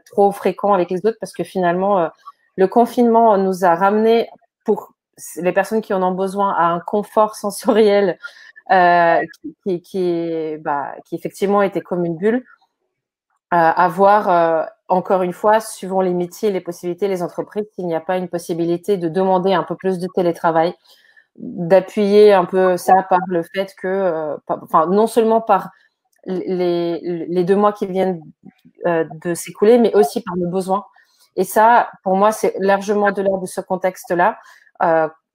trop fréquent avec les autres parce que finalement, le confinement nous a ramené, pour les personnes qui en ont besoin, à un confort sensoriel qui effectivement était comme une bulle. Avoir encore une fois, suivant les métiers, les possibilités, les entreprises, s'il n'y a pas une possibilité de demander un peu plus de télétravail, d'appuyer un peu ça par le fait que, non seulement par les 2 mois qui viennent de s'écouler, mais aussi par le besoin. Et ça, pour moi, c'est largement de l'ordre de ce contexte-là.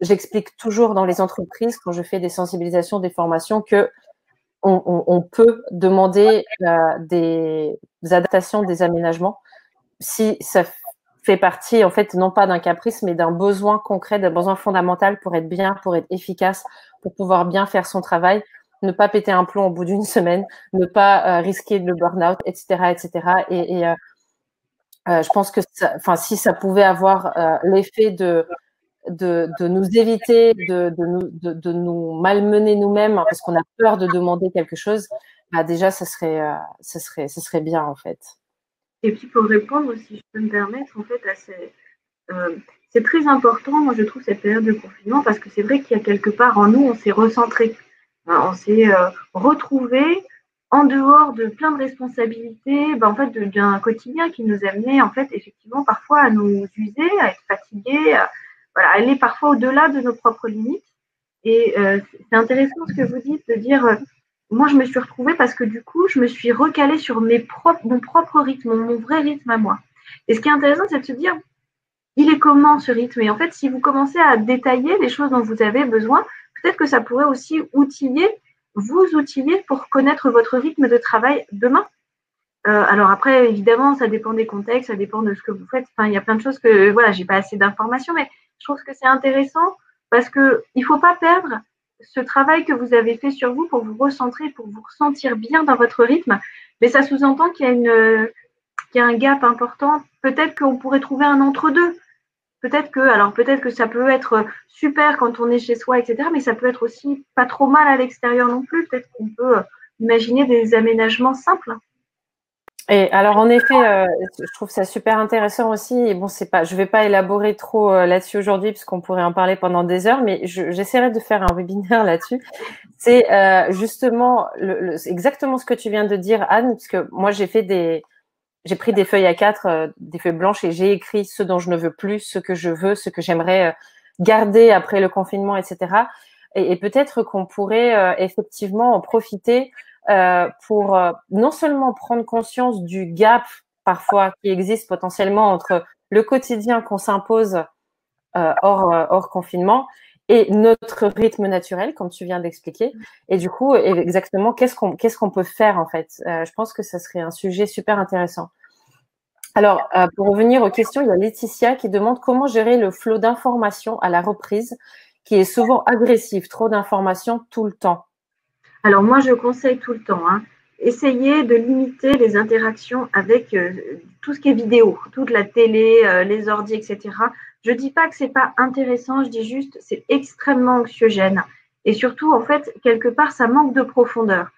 J'explique toujours dans les entreprises, quand je fais des sensibilisations, des formations, que on peut demander des adaptations, des aménagements, si ça fait partie, en fait, non pas d'un caprice, mais d'un besoin concret, d'un besoin fondamental pour être bien, pour être efficace, pour pouvoir bien faire son travail, ne pas péter un plomb au bout d'une semaine, ne pas risquer le burn-out, etc., etc. Et je pense que, si ça pouvait avoir l'effet de nous éviter de nous malmener nous-mêmes parce qu'on a peur de demander quelque chose, déjà, ça serait bien, en fait. Et puis, pour répondre, si je peux me permettre, en fait, c'est très important, moi, je trouve, cette période de confinement, parce que c'est vrai qu'il y a quelque part en nous, on s'est recentré. On s'est retrouvé en dehors de plein de responsabilités, en fait, d'un quotidien qui nous amenait, en fait, effectivement, parfois à nous user, à être fatigués, voilà, aller parfois au-delà de nos propres limites. Et c'est intéressant ce que vous dites de dire, moi je me suis retrouvée parce que du coup je me suis recalée sur mon propre rythme, mon vrai rythme à moi. Et ce qui est intéressant, c'est de se dire, il est comment ce rythme? Et en fait, si vous commencez à détailler les choses dont vous avez besoin, peut-être que ça pourrait aussi vous outiller pour connaître votre rythme de travail demain. Alors après, évidemment, ça dépend des contextes, ça dépend de ce que vous faites. Enfin, il y a plein de choses que, voilà, j'ai pas assez d'informations, mais je trouve que c'est intéressant parce que il faut pas perdre ce travail que vous avez fait sur vous pour vous recentrer, pour vous ressentir bien dans votre rythme. Mais ça sous-entend qu'il y a un gap important. Peut-être qu'on pourrait trouver un entre-deux. peut-être que ça peut être super quand on est chez soi, etc., mais ça peut être aussi pas trop mal à l'extérieur non plus. Peut-être qu'on peut imaginer des aménagements simples. Et alors en effet, je trouve ça super intéressant aussi. Et bon, c'est pas, je vais pas élaborer trop là-dessus aujourd'hui parce qu'on pourrait en parler pendant des heures, mais j'essaierai de faire un webinaire là-dessus. C'est justement exactement ce que tu viens de dire, Anne, parce que moi j'ai pris des feuilles A4, des feuilles blanches, et j'ai écrit ce dont je ne veux plus, ce que je veux, ce que j'aimerais garder après le confinement, etc. Et peut-être qu'on pourrait effectivement en profiter pour non seulement prendre conscience du gap parfois qui existe potentiellement entre le quotidien qu'on s'impose hors confinement et notre rythme naturel, comme tu viens d'expliquer. Et du coup, exactement, qu'est-ce qu'on peut faire en fait? Je pense que ça serait un sujet super intéressant. Alors, pour revenir aux questions, il y a Laetitia qui demande comment gérer le flot d'informations à la reprise, qui est souvent agressif, trop d'informations tout le temps. Alors moi, je conseille tout le temps, essayez de limiter les interactions avec tout ce qui est vidéo, toute la télé, les ordi, etc. Je ne dis pas que c'est pas intéressant, je dis juste c'est extrêmement anxiogène. Et surtout, en fait, quelque part, ça manque de profondeur.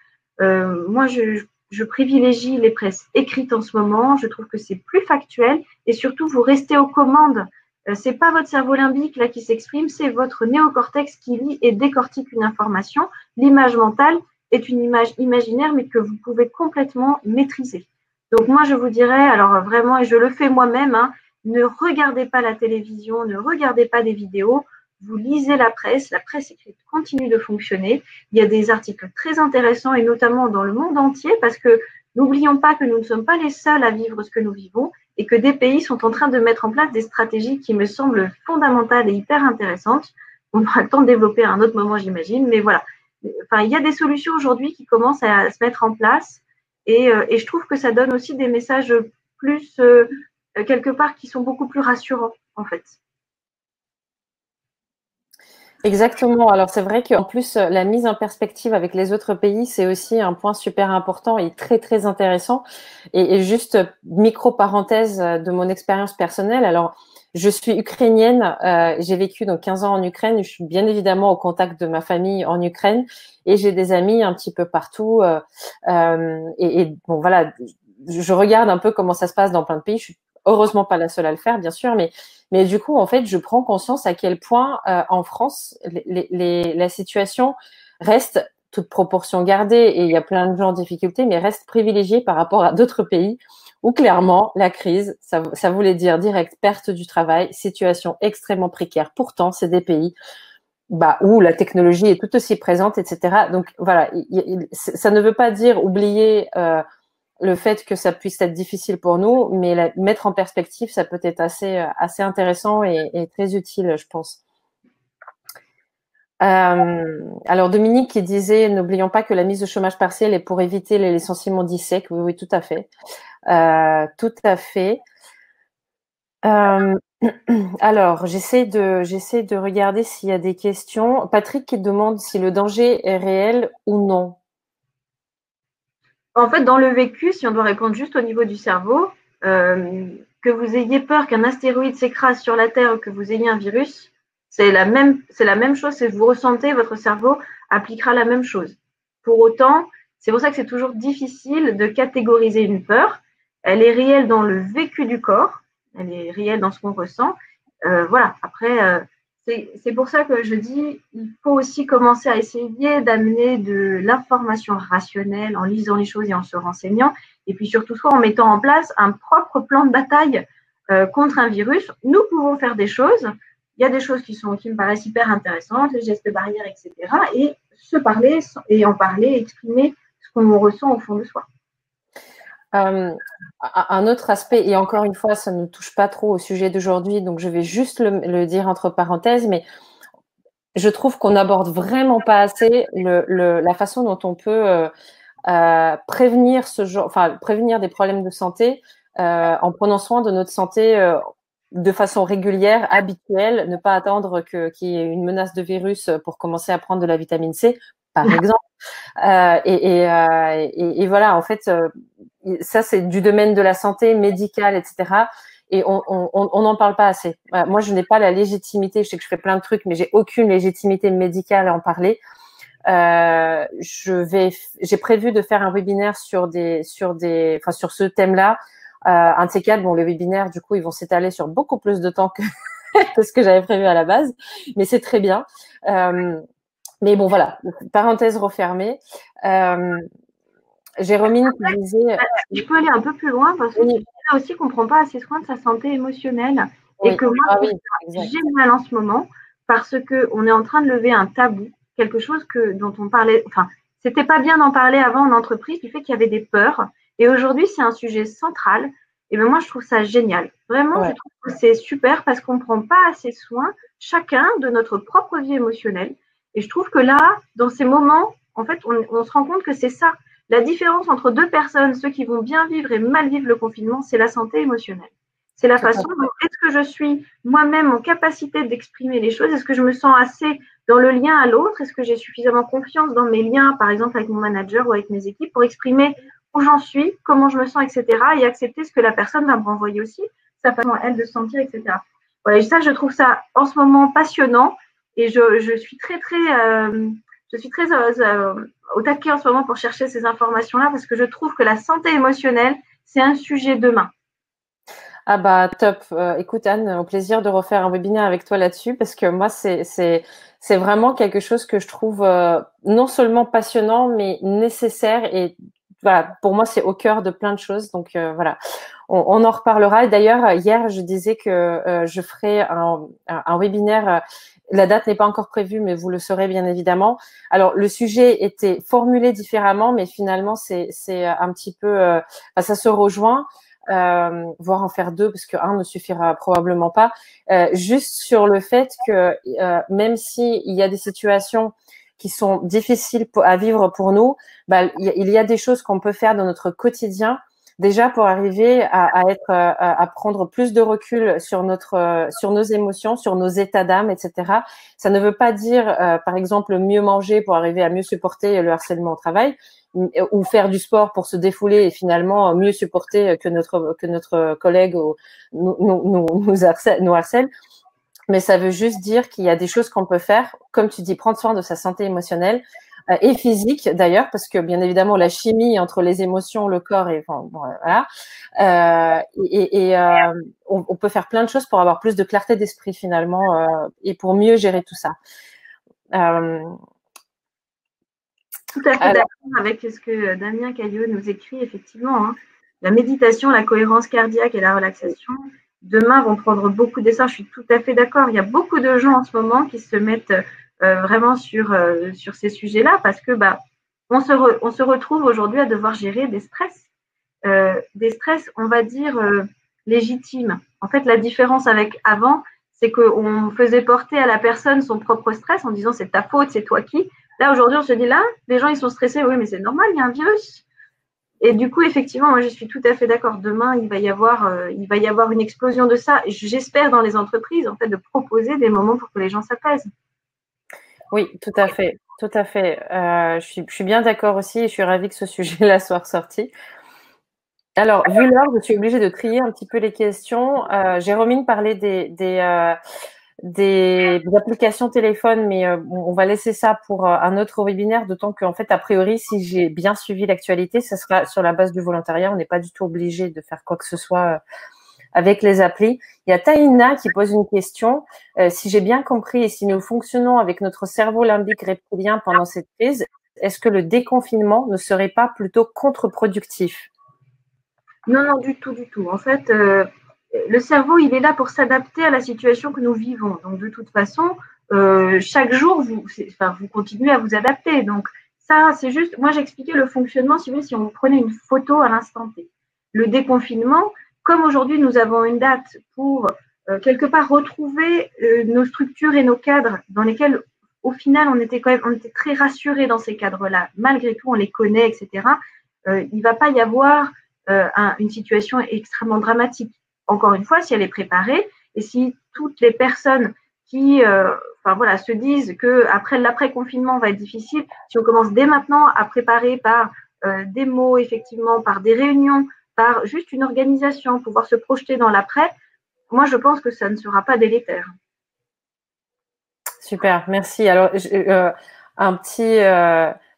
Moi, je privilégie les presses écrites en ce moment. Je trouve que c'est plus factuel et surtout, vous restez aux commandes. C'est pas votre cerveau limbique là qui s'exprime, c'est votre néocortex qui lit et décortique une information. L'image mentale est une image imaginaire, mais que vous pouvez complètement maîtriser. Donc moi, je vous dirais, alors vraiment, et je le fais moi-même, ne regardez pas la télévision, ne regardez pas des vidéos, vous lisez la presse écrite continue de fonctionner. Il y a des articles très intéressants, et notamment dans le monde entier, parce que n'oublions pas que nous ne sommes pas les seuls à vivre ce que nous vivons, et que des pays sont en train de mettre en place des stratégies qui me semblent fondamentales et hyper intéressantes. On aura le temps de développer à un autre moment, j'imagine, mais voilà. Enfin, il y a des solutions aujourd'hui qui commencent à se mettre en place, et je trouve que ça donne aussi des messages plus, quelque part, qui sont beaucoup plus rassurants, en fait. Exactement. Alors c'est vrai qu'en plus, la mise en perspective avec les autres pays, c'est aussi un point super important et très très intéressant. Et juste micro parenthèse de mon expérience personnelle. Alors je suis ukrainienne, j'ai vécu donc 15 ans en Ukraine. Je suis bien évidemment au contact de ma famille en Ukraine et j'ai des amis un petit peu partout. Et bon voilà, je regarde un peu comment ça se passe dans plein de pays. Je suis heureusement pas la seule à le faire, bien sûr, mais du coup, en fait, je prends conscience à quel point en France, la situation reste, toute proportion gardée, et il y a plein de gens en difficulté, mais reste privilégiée par rapport à d'autres pays où clairement la crise, ça voulait dire direct perte du travail, situation extrêmement précaire. Pourtant, c'est des pays où la technologie est tout aussi présente, etc. Donc voilà, ça ne veut pas dire oublier le fait que ça puisse être difficile pour nous, mais mettre en perspective, ça peut être assez intéressant et très utile, je pense. Alors Dominique qui disait, n'oublions pas que la mise au chômage partiel est pour éviter les licenciements dits secs. Oui, oui, tout à fait. Tout à fait. Alors, j'essaie de regarder s'il y a des questions. Patrick qui demande si le danger est réel ou non. En fait, dans le vécu, si on doit répondre juste au niveau du cerveau, que vous ayez peur qu'un astéroïde s'écrase sur la Terre ou que vous ayez un virus, c'est la même chose. Si vous ressentez, votre cerveau appliquera la même chose. Pour autant, c'est pour ça que c'est toujours difficile de catégoriser une peur. Elle est réelle dans le vécu du corps, elle est réelle dans ce qu'on ressent. Voilà. Après, c'est pour ça que je dis, il faut aussi commencer à essayer d'amener de l'information rationnelle en lisant les choses et en se renseignant. Et puis surtout, soit en mettant en place un propre plan de bataille contre un virus. Nous pouvons faire des choses. Il y a des choses qui me paraissent hyper intéressantes, les gestes barrières, etc. Et se parler et en parler, exprimer ce qu'on ressent au fond de soi. Un autre aspect, et encore une fois, ça ne touche pas trop au sujet d'aujourd'hui, donc je vais juste le dire entre parenthèses, mais je trouve qu'on n'aborde vraiment pas assez la façon dont on peut prévenir prévenir des problèmes de santé en prenant soin de notre santé de façon régulière, habituelle, ne pas attendre qu'il y ait une menace de virus pour commencer à prendre de la vitamine C, par exemple. Et voilà, en fait, ça c'est du domaine de la santé médicale, etc. et on n'en parle pas assez. Moi, je n'ai pas la légitimité. Je sais que je fais plein de trucs, mais j'ai aucune légitimité médicale à en parler. J'ai prévu de faire un webinaire sur ce thème-là. Un de ces quatre, bon, les webinaires, du coup, ils vont s'étaler sur beaucoup plus de temps que ce que j'avais prévu à la base, mais c'est très bien. Mais bon, voilà, parenthèse refermée. Jérôme qui disait… Je peux aller un peu plus loin parce que tu disais aussi qu'on ne prend pas assez soin de sa santé émotionnelle et que moi, c'est génial en ce moment parce qu'on est en train de lever un tabou, quelque chose dont on parlait, enfin, c'était pas bien d'en parler avant en entreprise, du fait qu'il y avait des peurs. Et aujourd'hui, c'est un sujet central. Et bien moi, je trouve ça génial. Vraiment, je trouve que c'est super parce qu'on ne prend pas assez soin, chacun, de notre propre vie émotionnelle. Et je trouve que là, dans ces moments, en fait, on se rend compte que c'est ça. La différence entre deux personnes, ceux qui vont bien vivre et mal vivre le confinement, c'est la santé émotionnelle. C'est la façon dont est-ce que je suis moi-même en capacité d'exprimer les choses? Est-ce que je me sens assez dans le lien à l'autre? Est-ce que j'ai suffisamment confiance dans mes liens, par exemple avec mon manager ou avec mes équipes, pour exprimer où j'en suis, comment je me sens, etc. et accepter ce que la personne va me renvoyer aussi, sa façon à elle de se sentir, etc. Voilà, et ça, je trouve ça en ce moment passionnant et je suis très au taquet en ce moment pour chercher ces informations-là parce que je trouve que la santé émotionnelle, c'est un sujet demain. Ah bah top. Écoute Anne, au plaisir de refaire un webinaire avec toi là-dessus parce que moi c'est vraiment quelque chose que je trouve non seulement passionnant mais nécessaire et voilà, pour moi c'est au cœur de plein de choses. Donc voilà, on en reparlera. Et d'ailleurs hier je disais que je ferai un webinaire. La date n'est pas encore prévue, mais vous le saurez bien évidemment. Alors le sujet était formulé différemment, mais finalement c'est un petit peu, ça se rejoint. Voire en faire deux parce qu'un ne suffira probablement pas. Juste sur le fait que même si il y a des situations qui sont difficiles à vivre pour nous, bah, il y a des choses qu'on peut faire dans notre quotidien déjà pour arriver à prendre plus de recul sur nos émotions, sur nos états d'âme, etc. Ça ne veut pas dire, par exemple, mieux manger pour arriver à mieux supporter le harcèlement au travail, ou faire du sport pour se défouler et finalement mieux supporter que notre collègue nous harcèle. Mais ça veut juste dire qu'il y a des choses qu'on peut faire, comme tu dis, prendre soin de sa santé émotionnelle et physique d'ailleurs, parce que bien évidemment la chimie entre les émotions, le corps et enfin, bon, voilà. On peut faire plein de choses pour avoir plus de clarté d'esprit finalement et pour mieux gérer tout ça. Tout à fait d'accord avec ce que Damien Caillot nous écrit, effectivement. Hein. La méditation, la cohérence cardiaque et la relaxation, demain, vont prendre beaucoup d'essor. Je suis tout à fait d'accord. Il y a beaucoup de gens en ce moment qui se mettent vraiment sur ces sujets-là parce que on se retrouve aujourd'hui à devoir gérer des stress, on va dire, légitimes. En fait, la différence avec avant, c'est qu'on faisait porter à la personne son propre stress en disant c'est ta faute, c'est toi qui. Là, aujourd'hui, on se dit là, les gens, ils sont stressés. Oui, mais c'est normal, il y a un virus. Et du coup, effectivement, moi, je suis tout à fait d'accord. Demain, il va y avoir une explosion de ça. J'espère dans les entreprises, en fait, de proposer des moments pour que les gens s'apaisent. Oui, tout à fait. Tout à fait. Je suis bien d'accord aussi et je suis ravie que ce sujet-là soit ressorti. Alors, vu l'heure, je suis obligée de trier un petit peu les questions. Jérôme parlait des applications téléphone, mais on va laisser ça pour un autre webinaire, d'autant qu'en fait, a priori, si j'ai bien suivi l'actualité, ça sera sur la base du volontariat. On n'est pas du tout obligé de faire quoi que ce soit avec les applis. Il y a Taïna qui pose une question. Si j'ai bien compris et si nous fonctionnons avec notre cerveau limbique reptilien pendant cette crise, est-ce que le déconfinement ne serait pas plutôt contre-productif? Non, non, du tout, du tout. En fait, le cerveau, il est là pour s'adapter à la situation que nous vivons. Donc, de toute façon, chaque jour, vous continuez à vous adapter. Donc, ça, c'est juste, moi, j'expliquais le fonctionnement, si vous voulez, si on prenait une photo à l'instant T. Le déconfinement, comme aujourd'hui, nous avons une date pour, quelque part, retrouver nos structures et nos cadres dans lesquels, au final, on était très rassurés dans ces cadres-là. Malgré tout, on les connaît, etc. Il ne va pas y avoir une situation extrêmement dramatique. Encore une fois, si elle est préparée et si toutes les personnes qui se disent que après l'après-confinement va être difficile, si on commence dès maintenant à préparer par des mots, effectivement, par des réunions, par juste une organisation, pouvoir se projeter dans l'après, moi, je pense que ça ne sera pas délétère. Super, merci. Alors, un petit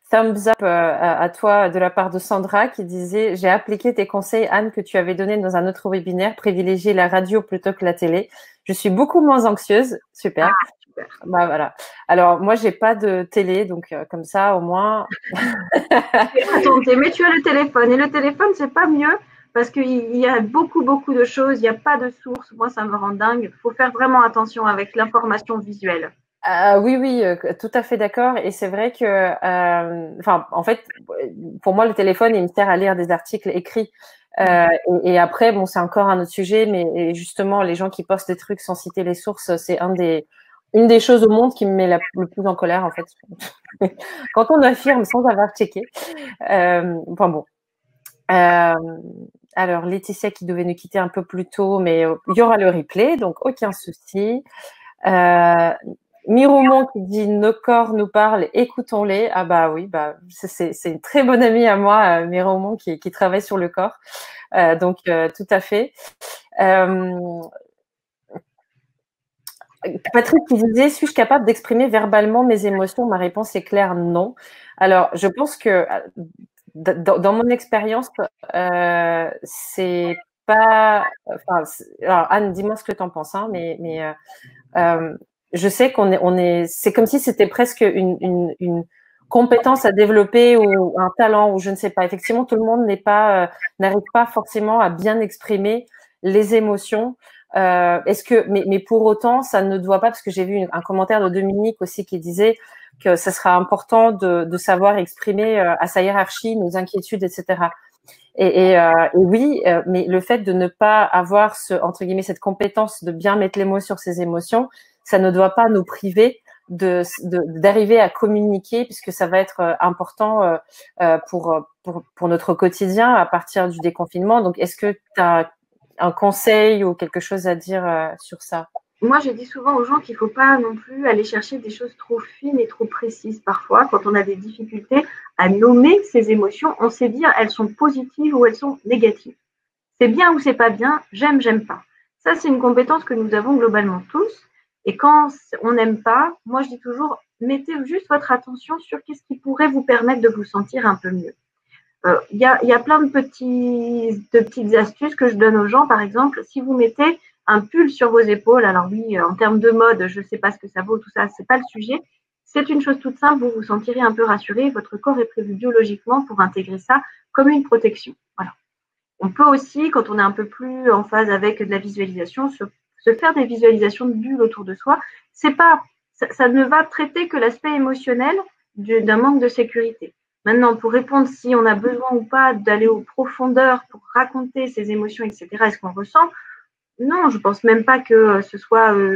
thumbs up à toi de la part de Sandra qui disait: j'ai appliqué tes conseils, Anne, que tu avais donnés dans un autre webinaire, privilégier la radio plutôt que la télé. Je suis beaucoup moins anxieuse. Super. Ah, super. Bah voilà. Alors moi, j'ai pas de télé, donc comme ça, au moins. Mais tu as le téléphone. Et le téléphone, c'est pas mieux parce qu'il y a beaucoup, beaucoup de choses. Il n'y a pas de source. Moi, ça me rend dingue. Il faut faire vraiment attention avec l'information visuelle. Oui, oui, tout à fait d'accord. Et c'est vrai que, enfin, en fait, pour moi, le téléphone, il me sert à lire des articles écrits. Et après, bon, c'est encore un autre sujet, mais justement, les gens qui postent des trucs sans citer les sources, c'est une des choses au monde qui me met le plus en colère, en fait. Quand on affirme sans avoir checké. Enfin bon. Alors, Laetitia qui devait nous quitter un peu plus tôt, mais il y aura le replay, donc aucun souci. Miromon qui dit nos corps nous parlent, écoutons-les. Ah bah oui, bah c'est une très bonne amie à moi, Miromon qui travaille sur le corps. Donc tout à fait. Patrick qui disait: suis-je capable d'exprimer verbalement mes émotions? Ma réponse est claire, non. Alors je pense que dans mon expérience, c'est pas. Enfin, alors Anne, dis-moi ce que tu en penses, hein, mais je sais c'est comme si c'était presque une compétence à développer ou un talent ou je ne sais pas. Effectivement, tout le monde n'arrive pas forcément à bien exprimer les émotions. Mais pour autant, ça ne doit pas, parce que j'ai vu un commentaire de Dominique aussi qui disait que ça sera important de savoir exprimer à sa hiérarchie nos inquiétudes, etc. Et oui, mais le fait de ne pas avoir entre guillemets cette compétence de bien mettre les mots sur ses émotions, ça ne doit pas nous priver d'arriver à communiquer, puisque ça va être important pour notre quotidien à partir du déconfinement. Donc, est-ce que tu as un conseil ou quelque chose à dire sur ça? Moi, je dis souvent aux gens qu'il ne faut pas non plus aller chercher des choses trop fines et trop précises. Parfois, quand on a des difficultés à nommer ses émotions, on sait dire elles sont positives ou elles sont négatives. C'est bien ou c'est pas bien, j'aime pas. Ça, c'est une compétence que nous avons globalement tous. Et quand on n'aime pas, moi, je dis toujours, mettez juste votre attention sur qu'est-ce qui pourrait vous permettre de vous sentir un peu mieux. Il y a plein de petites astuces que je donne aux gens. Par exemple, si vous mettez un pull sur vos épaules, alors oui, en termes de mode, je ne sais pas ce que ça vaut, tout ça, c'est pas le sujet. C'est une chose toute simple, vous vous sentirez un peu rassuré. Votre corps est prévu biologiquement pour intégrer ça comme une protection. Voilà. On peut aussi, quand on est un peu plus en phase avec de la visualisation, se faire des visualisations de bulles autour de soi. Ça ne va traiter que l'aspect émotionnel d'un manque de sécurité. Maintenant, pour répondre si on a besoin ou pas d'aller aux profondeurs pour raconter ses émotions, etc., et ce qu'on ressent, non, je pense même pas que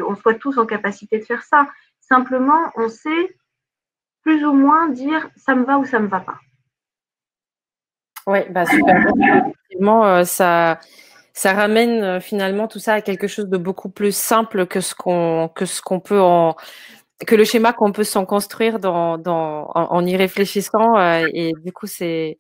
on soit tous en capacité de faire ça. Simplement, on sait plus ou moins dire ça me va ou ça me va pas. Oui, bah super. Effectivement, ça ramène finalement tout ça à quelque chose de beaucoup plus simple que que le schéma qu'on peut s'en construire en y réfléchissant. Et du coup, c'est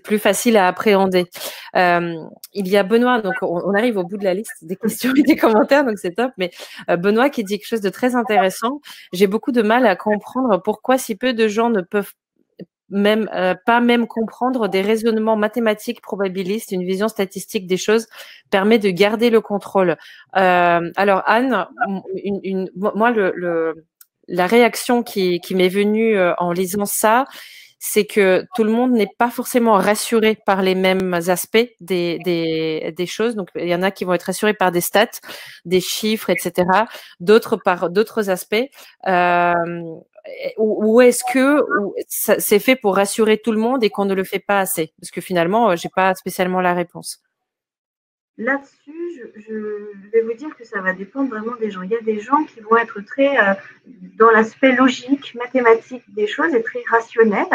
plus facile à appréhender. Il y a Benoît, donc on arrive au bout de la liste des questions et des commentaires, donc c'est top. Mais Benoît qui dit quelque chose de très intéressant. J'ai beaucoup de mal à comprendre pourquoi si peu de gens ne peuvent pas même comprendre des raisonnements mathématiques probabilistes, une vision statistique des choses permet de garder le contrôle. Alors Anne, moi la réaction qui m'est venue en lisant ça, c'est que tout le monde n'est pas forcément rassuré par les mêmes aspects des choses. Donc, il y en a qui vont être rassurés par des stats, des chiffres, etc. D'autres par d'autres aspects. Ou est-ce que c'est fait pour rassurer tout le monde et qu'on ne le fait pas assez? Parce que finalement, j'ai pas spécialement la réponse. Là-dessus, je vais vous dire que ça va dépendre vraiment des gens. Il y a des gens qui vont être très dans l'aspect logique, mathématique des choses et très rationnel.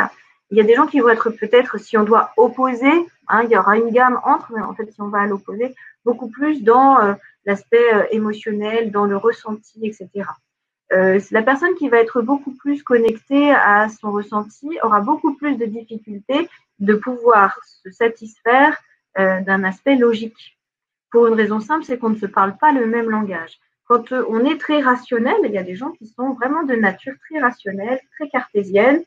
Il y a des gens qui vont être peut-être, si on doit opposer, il y aura une gamme entre, mais en fait, si on va à l'opposé, beaucoup plus dans l'aspect émotionnel, dans le ressenti, etc. La personne qui va être beaucoup plus connectée à son ressenti aura beaucoup plus de difficultés de pouvoir se satisfaire d'un aspect logique. pour une raison simple, c'est qu'on ne se parle pas le même langage. Quand on est très rationnel, il y a des gens qui sont vraiment de nature très rationnelle, très cartésienne,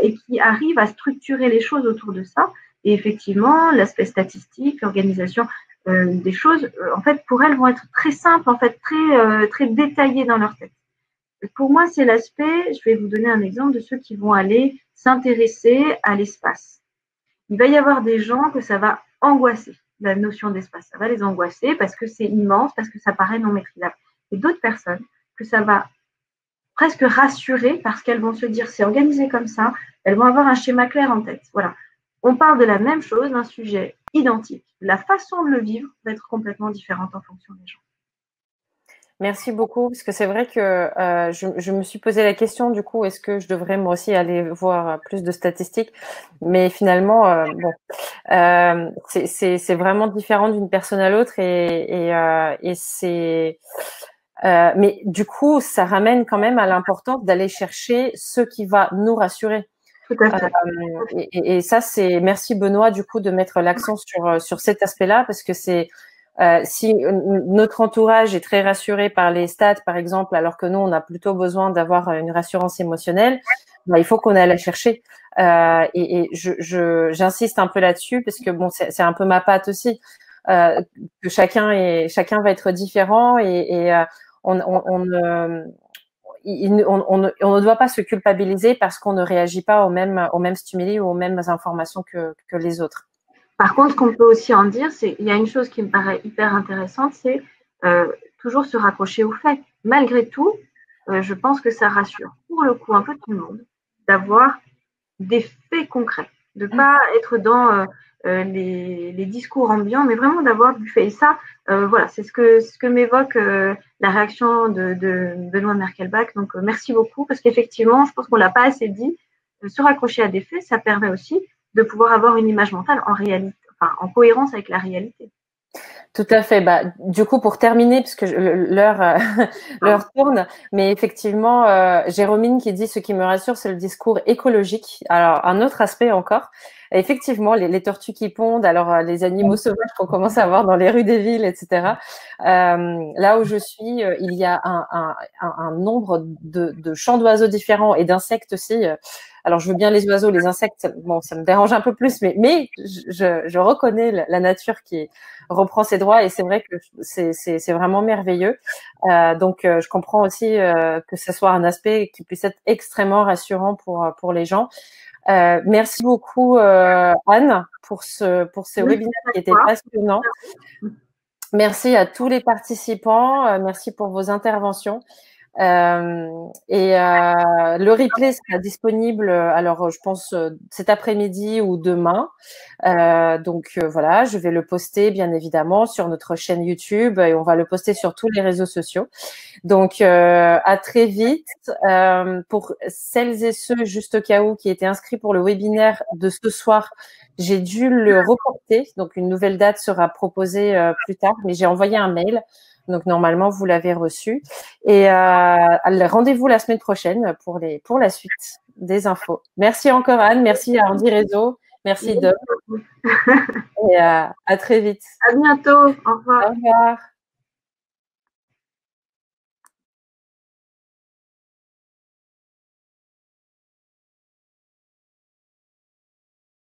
et qui arrivent à structurer les choses autour de ça. Et effectivement, l'aspect statistique, l'organisation des choses, en fait, pour elles, vont être très simples, en fait, très détaillées dans leur tête. Pour moi, c'est l'aspect, je vais vous donner un exemple de ceux qui vont aller s'intéresser à l'espace. Il va y avoir des gens que ça va angoisser, la notion d'espace. Ça va les angoisser parce que c'est immense, parce que ça paraît non maîtrisable. Et d'autres personnes que ça va presque rassurer parce qu'elles vont se dire c'est organisé comme ça, elles vont avoir un schéma clair en tête. Voilà. On parle de la même chose, d'un sujet identique. La façon de le vivre va être complètement différente en fonction des gens. Merci beaucoup, parce que c'est vrai que je me suis posé la question, du coup, est-ce que je devrais moi aussi aller voir plus de statistiques? Mais finalement, c'est vraiment différent d'une personne à l'autre et c'est… mais du coup, ça ramène quand même à l'importance d'aller chercher ce qui va nous rassurer. Tout à fait. Et ça, c'est… Merci Benoît, du coup, de mettre l'accent sur cet aspect-là, parce que c'est… si notre entourage est très rassuré par les stats, par exemple, alors que nous, on a plutôt besoin d'avoir une rassurance émotionnelle, bah, il faut qu'on aille la chercher. Et j'insiste un peu là-dessus parce que bon, c'est un peu ma patte aussi, que chacun va être différent et on ne doit pas se culpabiliser parce qu'on ne réagit pas aux mêmes stimuli ou aux mêmes informations que les autres. Par contre, ce qu'on peut aussi en dire, c'est il y a une chose qui me paraît hyper intéressante, c'est toujours se raccrocher aux faits. Malgré tout, je pense que ça rassure pour le coup un peu tout le monde d'avoir des faits concrets, de ne pas être dans les discours ambiants, mais vraiment d'avoir du fait. Et ça, voilà, c'est ce que m'évoque la réaction de Benoît Merkelbach. Donc, merci beaucoup, parce qu'effectivement, je pense qu'on ne l'a pas assez dit. Se raccrocher à des faits, ça permet aussi de pouvoir avoir une image mentale en réalité, enfin, en cohérence avec la réalité. Tout à fait. Bah, du coup, pour terminer, puisque l'heure tourne, mais effectivement, Jérôme qui dit ce qui me rassure, c'est le discours écologique. Alors, un autre aspect encore. Effectivement, les tortues qui pondent, alors les animaux sauvages qu'on commence à voir dans les rues des villes, etc. Là où je suis, il y a un nombre de chants d'oiseaux différents et d'insectes aussi. Alors, je veux bien les oiseaux, les insectes, bon, ça me dérange un peu plus, mais je reconnais la nature qui reprend ses droits et c'est vrai que c'est vraiment merveilleux. Donc, je comprends aussi que ce soit un aspect qui puisse être extrêmement rassurant pour les gens. Merci beaucoup, Anne, pour ce webinaire qui était passionnant. Merci à tous les participants. Merci pour vos interventions. Le replay sera disponible, alors je pense cet après-midi ou demain. Donc voilà, je vais le poster bien évidemment sur notre chaîne YouTube et on va le poster sur tous les réseaux sociaux. Donc à très vite. Pour celles et ceux, juste au cas où, qui étaient inscrits pour le webinaire de ce soir, j'ai dû le reporter. Donc une nouvelle date sera proposée plus tard, mais j'ai envoyé un mail. Donc normalement vous l'avez reçu et rendez-vous la semaine prochaine pour la suite des infos. Merci encore Anne, merci à Andy Réseau, merci Dom et à très vite. À bientôt, au revoir. Au revoir.